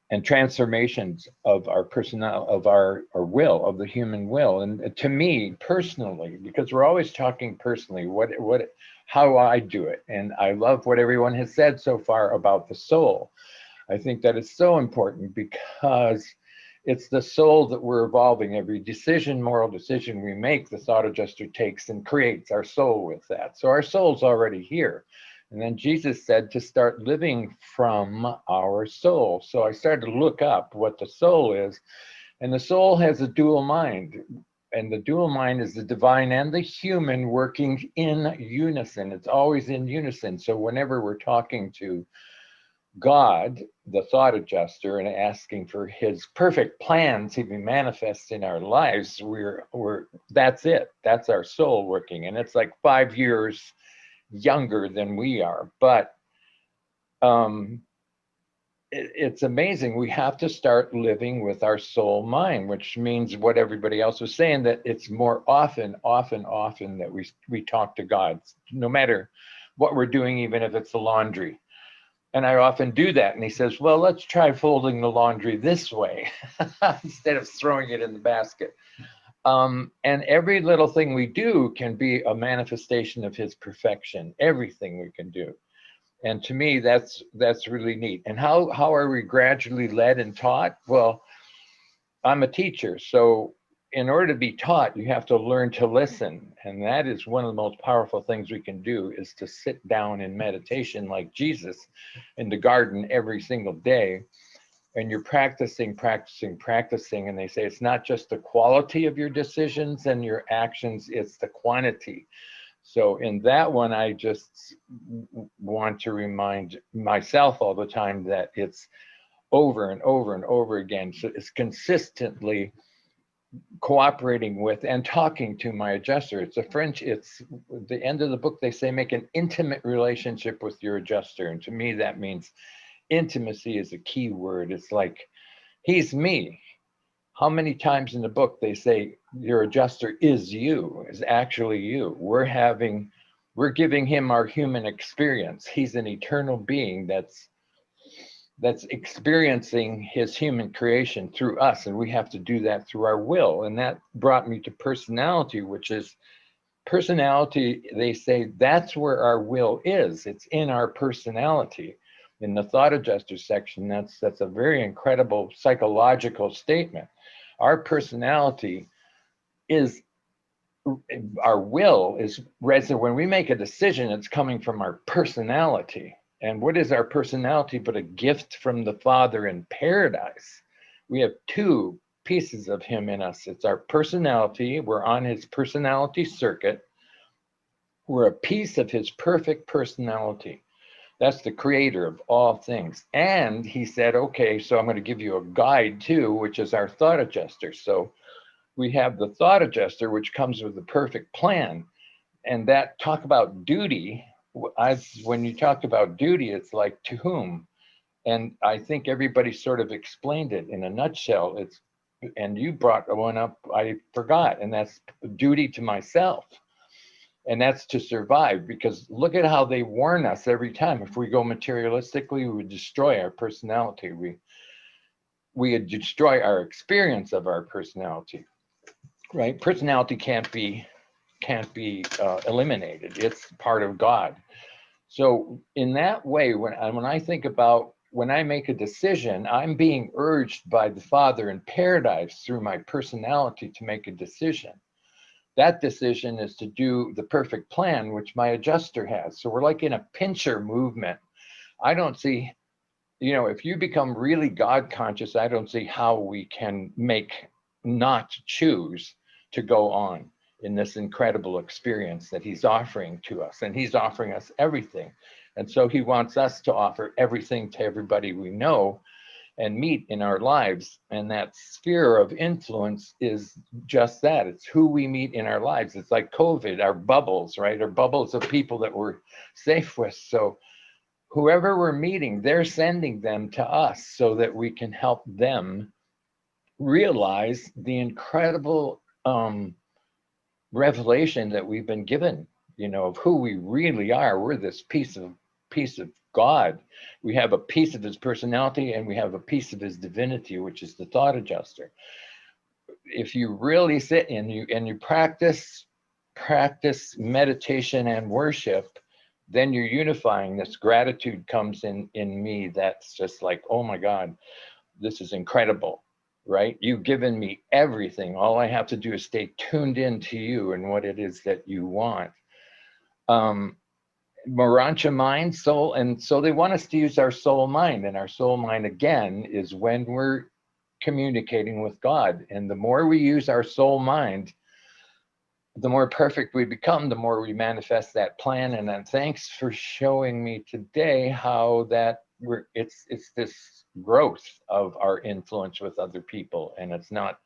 and transformations of our personality, of our will, of the human will. And to me personally, because we're always talking personally, how I do it. And I love what everyone has said so far about the soul. I think that it's so important because it's the soul that we're evolving. Every decision, moral decision we make, the thought adjuster takes and creates our soul with that. So our soul's already here. And then Jesus said to start living from our soul. So I started to look up what the soul is. And the soul has a dual mind. And the dual mind is the divine and the human working in unison. It's always in unison. So whenever we're talking to God, the thought adjuster, and asking for his perfect plan to be manifest in our lives, that's it. That's our soul working. And it's like 5 years younger than we are. But it's amazing. We have to start living with our soul mind, which means what everybody else was saying, that it's more often that we talk to God, no matter what we're doing, even if it's the laundry. And I often do that. And he says, well, let's try folding the laundry this way instead of throwing it in the basket. And every little thing we do can be a manifestation of his perfection, everything we can do. And to me, that's really neat. And how are we gradually led and taught? Well, I'm a teacher. So in order to be taught, you have to learn to listen. And that is one of the most powerful things we can do, is to sit down in meditation like Jesus in the garden every single day. And you're practicing. And they say it's not just the quality of your decisions and your actions, it's the quantity. So in that one, I just want to remind myself all the time that it's over and over and over again. So it's consistently cooperating with and talking to my adjuster. It's the end of the book, they say, make an intimate relationship with your adjuster. And to me, that means intimacy is a key word. It's like, he's me. How many times in the book they say your adjuster is you, is actually you. We're giving him our human experience. He's an eternal being that's experiencing his human creation through us, and we have to do that through our will. And that brought me to personality, which is personality. They say that's where our will is. It's in our personality. In the thought adjuster section, that's a very incredible psychological statement. Our personality is, our will is, when we make a decision, it's coming from our personality. And what is our personality but a gift from the Father in paradise? We have two pieces of him in us. It's our personality. We're on his personality circuit. We're a piece of his perfect personality. That's the creator of all things. And he said, okay, so I'm going to give you a guide too, which is our thought adjuster. So we have the thought adjuster, which comes with the perfect plan. And that, talk about duty. When you talk about duty, it's like, to whom? And I think everybody sort of explained it in a nutshell. And you brought one up I forgot, and that's duty to myself. And that's to survive, because look at how they warn us every time. If we go materialistically, we would destroy our personality. We would destroy our experience of our personality, right? Personality can't be eliminated. It's part of God. So in that way, when I think about, when I make a decision, I'm being urged by the Father in paradise through my personality to make a decision. That decision is to do the perfect plan, which my adjuster has. So we're like in a pincher movement. I don't see, if you become really God conscious, I don't see how we can not choose to go on in this incredible experience that he's offering to us. And he's offering us everything. And so he wants us to offer everything to everybody we know and meet in our lives. And that sphere of influence is just that. It's who we meet in our lives. It's like COVID, our bubbles, right? Our bubbles of people that we're safe with. So whoever we're meeting, they're sending them to us so that we can help them realize the incredible revelation that we've been given, of who we really are. We're this piece of God. We have a piece of his personality, and we have a piece of his divinity, which is the thought adjuster. If you really sit and you practice meditation and worship, then you're unifying. This gratitude comes in me. That's just like, oh my God, this is incredible, right? You've given me everything. All I have to do is stay tuned in to you and what it is that you want. Urantia mind, soul, and so they want us to use our soul mind, and our soul mind again is when we're communicating with God. And the more we use our soul mind, the more perfect we become, the more we manifest that plan. And then thanks for showing me today how that it's this growth of our influence with other people. And it's not,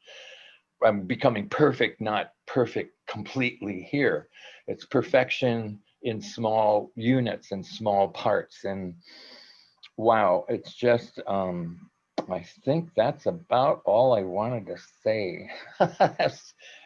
I'm becoming perfect, not perfect completely here. It's perfection in small units and small parts. And wow, it's just, I think that's about all I wanted to say.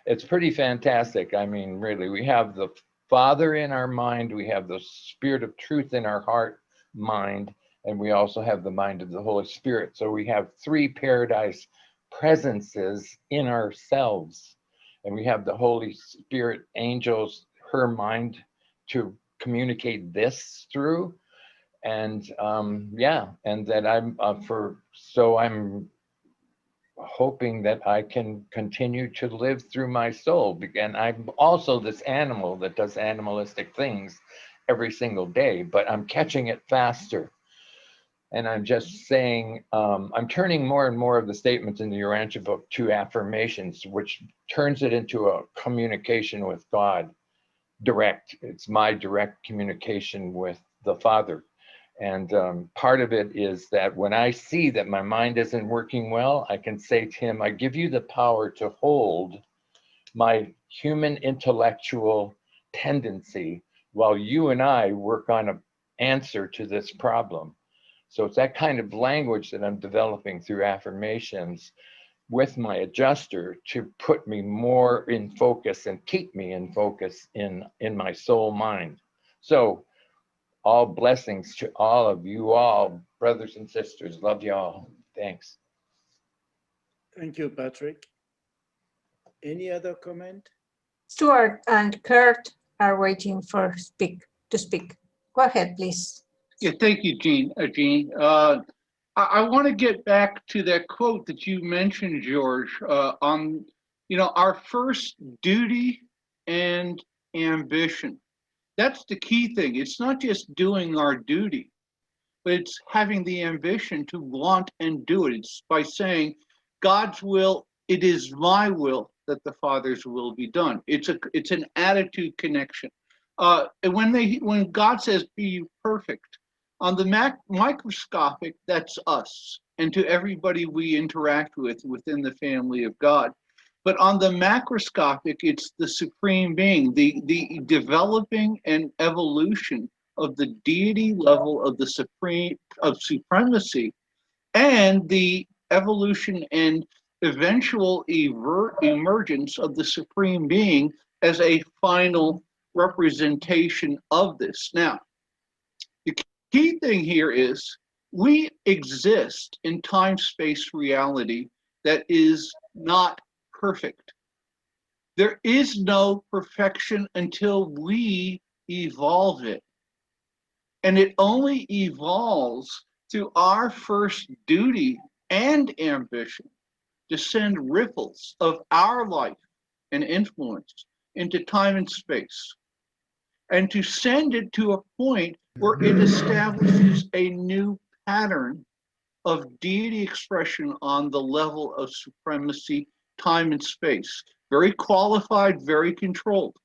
It's pretty fantastic. I mean, really, we have the Father in our mind, we have the Spirit of truth in our heart, mind, and we also have the mind of the Holy Spirit. So we have three paradise presences in ourselves. And we have the Holy Spirit, angels, her mind to communicate this through. And yeah, and that I'm I'm hoping that I can continue to live through my soul. And I'm also this animal that does animalistic things every single day, but I'm catching it faster. And I'm just saying, I'm turning more and more of the statements in the Urantia book to affirmations, which turns it into a communication with God direct. It's my direct communication with the Father. And part of it is that when I see that my mind isn't working well, I can say to him, I give you the power to hold my human intellectual tendency while you and I work on an answer to this problem. So it's that kind of language that I'm developing through affirmations with my adjuster to put me more in focus and keep me in focus in my soul mind. So all blessings to all of you all, brothers and sisters. Love you all. Thanks. Thank you, Patrick. Any other comment? Stuart and Kurt are waiting to speak. Go ahead, please. Yeah, thank you, Jean. I want to get back to that quote that you mentioned, George, on our first duty and ambition. That's the key thing. It's not just doing our duty, but it's having the ambition to want and do it. It's by saying, God's will, it is my will that the Father's will be done. It's an attitude connection. And when God says, be perfect, on the microscopic, that's us, and to everybody we interact with within the family of God. But on the macroscopic, it's the supreme being, the developing and evolution of the deity level of the supremacy, and the evolution and eventual emergence of the supreme being as a final representation of this. Now, the key thing here is we exist in time-space reality that is not perfect. There is no perfection until we evolve it. And it only evolves through our first duty and ambition to send ripples of our life and influence into time and space, and to send it to a point where it establishes a new pattern of deity expression on the level of supremacy, time and space. Very qualified, very controlled.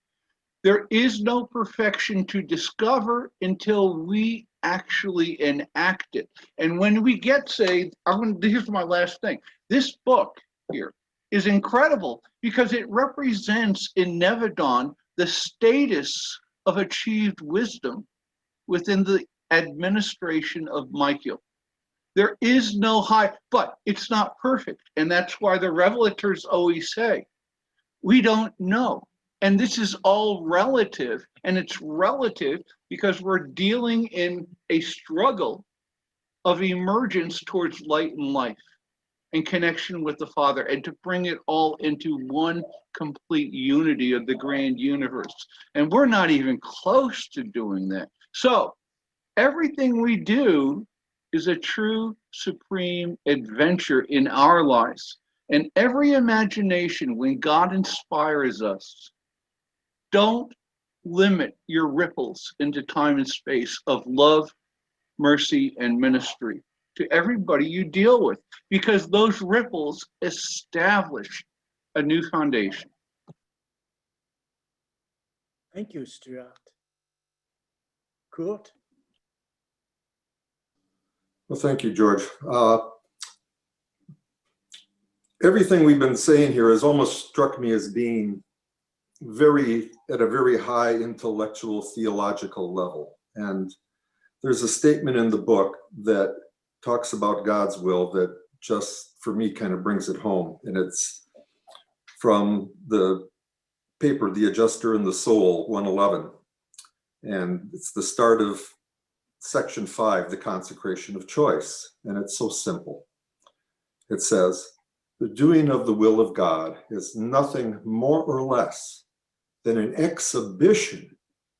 There is no perfection to discover until we actually enact it. And when we get saved, here's my last thing. This book here is incredible because it represents in Nevedon the status of achieved wisdom within the administration of Michael. There is no high, but it's not perfect. And that's why the revelators always say, we don't know. And this is all relative, and it's relative because we're dealing in a struggle of emergence towards light and life and connection with the Father, and to bring it all into one complete unity of the grand universe. And we're not even close to doing that. So everything we do is a true supreme adventure in our lives. And every imagination, when God inspires us, don't limit your ripples into time and space of love, mercy, and ministry to everybody you deal with, because those ripples establish a new foundation. Thank you, Stuart. Kurt? Well, thank you, George. Everything we've been saying here has almost struck me as being at a very high intellectual theological level. And there's a statement in the book that talks about God's will that just for me kind of brings it home. And it's from the paper, The Adjuster and the Soul, 111. And it's the start of section 5, the consecration of choice. And it's so simple. It says, the doing of the will of God is nothing more or less than an exhibition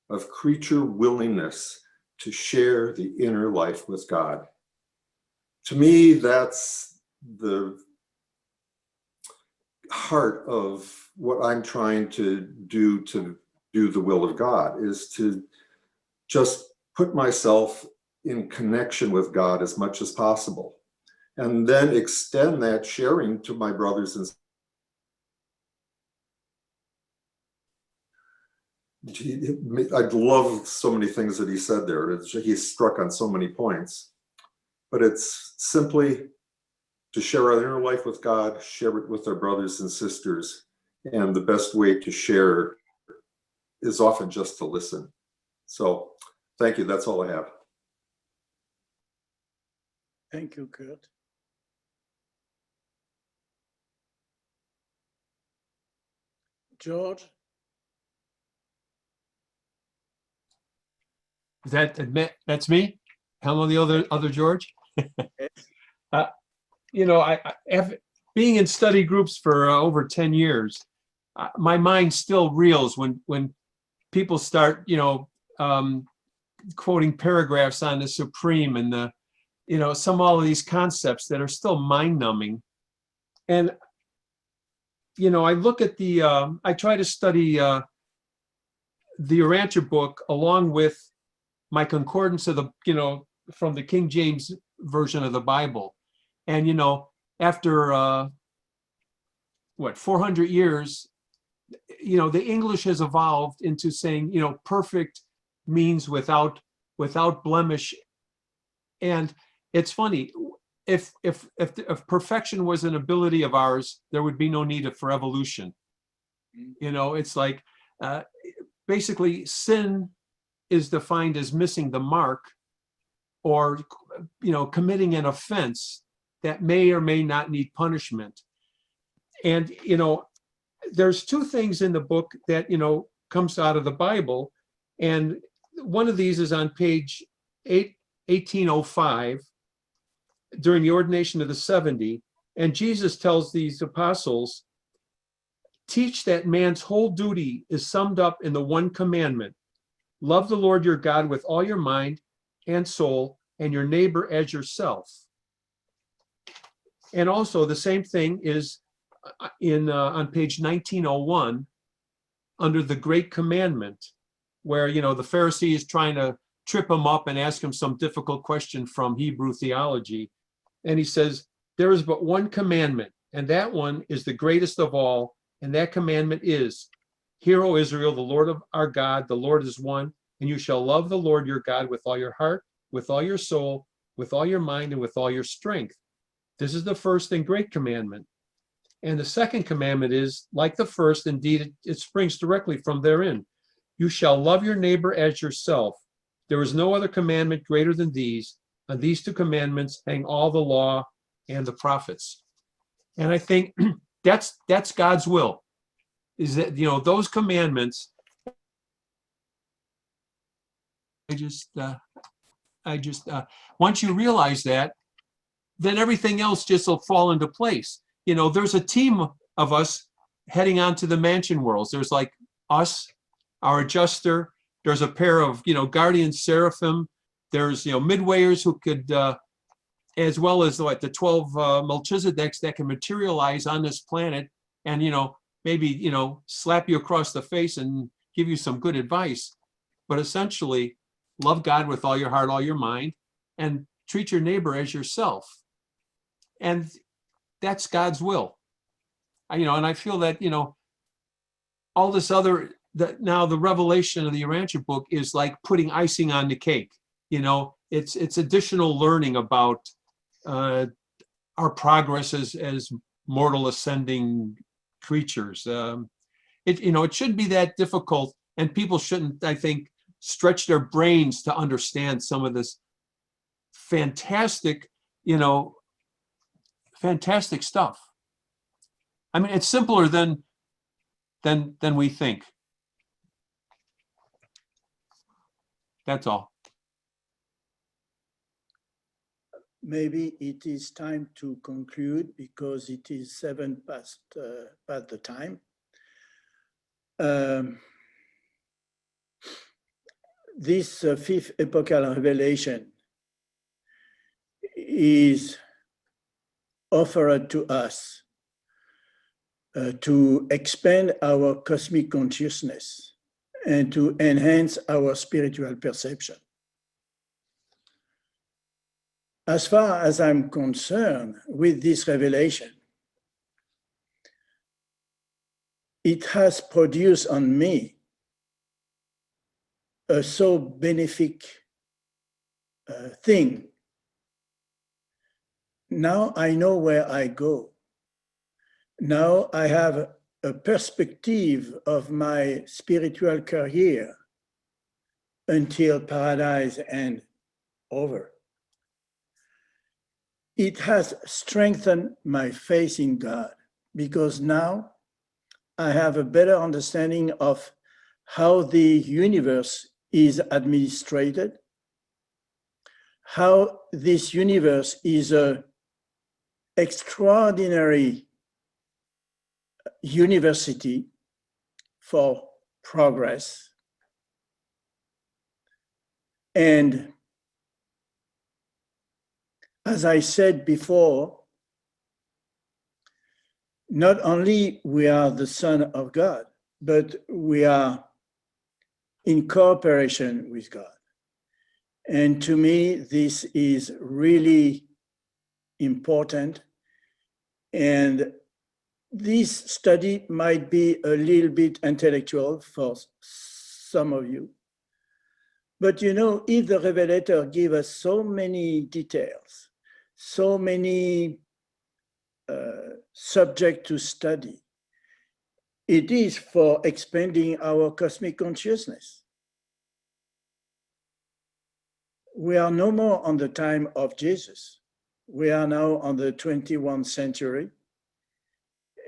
of creature willingness to share the inner life with God. To me, that's the heart of what I'm trying to do the will of God, is to just put myself in connection with God as much as possible, and then extend that sharing to my brothers and I love so many things that he said there. He struck on so many points, but it's simply to share our inner life with God, share it with our brothers and sisters. And the best way to share is often just to listen. So thank you. That's all I have. Thank you, Kurt. George? That's me? Hello, the other George? You know, I being in study groups for over 10 years, my mind still reels when people start, quoting paragraphs on the Supreme and all of these concepts that are still mind-numbing. And, I look at I try to study the Urantia Book along with my concordance of from the King James Version of the Bible. And, after 400 years, the English has evolved into saying, perfect means without blemish. And it's funny, if perfection was an ability of ours, there would be no need for evolution. It's like, basically sin is defined as missing the mark, or, committing an offense that may or may not need punishment. And, there's two things in the book that, comes out of the Bible. And one of these is on page 1805 during the ordination of the 70. And Jesus tells these apostles, teach that man's whole duty is summed up in the one commandment. Love the Lord your God with all your mind and soul, and your neighbor as yourself. And also the same thing is on page 1901 under the Great Commandment, where, the Pharisee is trying to trip him up and ask him some difficult question from Hebrew theology. And he says, there is but one commandment, and that one is the greatest of all. And that commandment is, hear, O Israel, the Lord of our God, the Lord is one, and you shall love the Lord your God with all your heart, with all your soul, with all your mind, and with all your strength. This is the first and great commandment. And the second commandment is, like the first, indeed, it springs directly from therein. You shall love your neighbor as yourself. There is no other commandment greater than these. On these two commandments hang all the law and the prophets. And I think that's God's will, is that, those commandments, I just once you realize that, then everything else just will fall into place. There's a team of us heading on to the mansion worlds. There's like us, our adjuster. There's a pair of, guardian seraphim. There's, midwayers who could, as well as the 12 Melchizedeks that can materialize on this planet and, maybe, slap you across the face and give you some good advice. But essentially, love God with all your heart, all your mind, and treat your neighbor as yourself. And that's God's will. And I feel that, all this other, that now the revelation of the Urantia book is like putting icing on the cake. It's additional learning about our progress as mortal ascending creatures. It shouldn't be that difficult, and people shouldn't, I think, stretch their brains to understand some of this fantastic, fantastic stuff. I mean, it's simpler than we think. That's all. Maybe it is time to conclude because it is 7 past the time. This fifth epochal revelation is offered to us to expand our cosmic consciousness and to enhance our spiritual perception. As far as I'm concerned with this revelation, it has produced on me a so benefic thing. Now I know where I go. Now I have a perspective of my spiritual career until paradise and over. It has strengthened my faith in God because now I have a better understanding of how the universe is administrated, how this universe is an extraordinary university for progress. And as I said before, not only we are the Son of God, but we are in cooperation with God. And to me, this is really important. And this study might be a little bit intellectual for some of you. But if the Revelator gives us so many details, so many subjects to study, it is for expanding our cosmic consciousness. We are no more on the time of Jesus. We are now on the 21st century.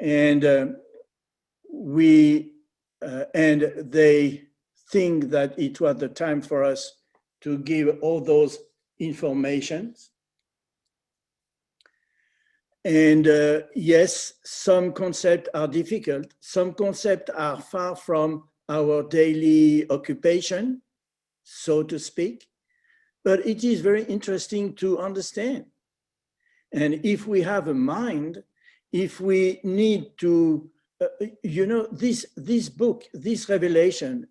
And we and they think that it was the time for us to give all those informations. And yes, some concepts are difficult. Some concepts are far from our daily occupation, so to speak, but it is very interesting to understand. And if we have a mind, if we need to, this book, this revelation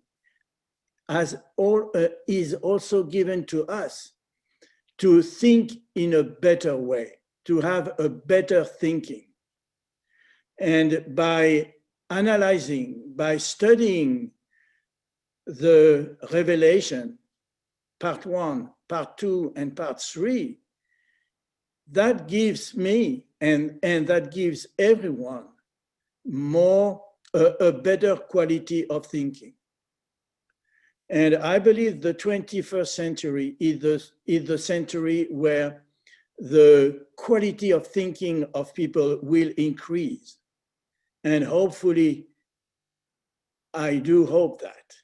is also given to us to think in a better way, to have a better thinking. And by analyzing, by studying the revelation, part 1, part 2, and part 3, that gives me and that gives everyone a better quality of thinking. And I believe the 21st century is the century where the quality of thinking of people will increase. And hopefully, I do hope that,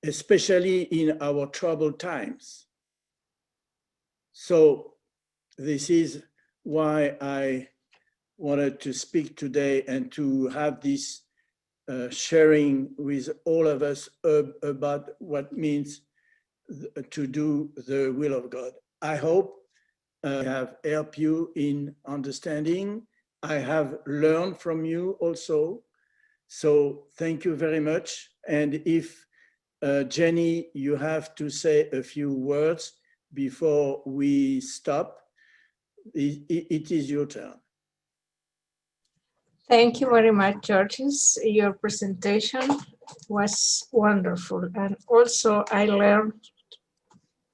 especially in our troubled times. So this is why I wanted to speak today and to have this sharing with all of us about what it means to do the will of God. I hope I have helped you in understanding. I have learned from you also. So thank you very much. And if Jenny, you have to say a few words before we stop, it is your turn. Thank you very much, Georges. Your presentation was wonderful. And also I learned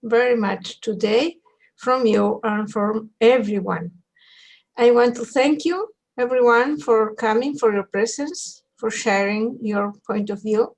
very much today from you and from everyone. I want to thank you, everyone, for coming, for your presence, for sharing your point of view.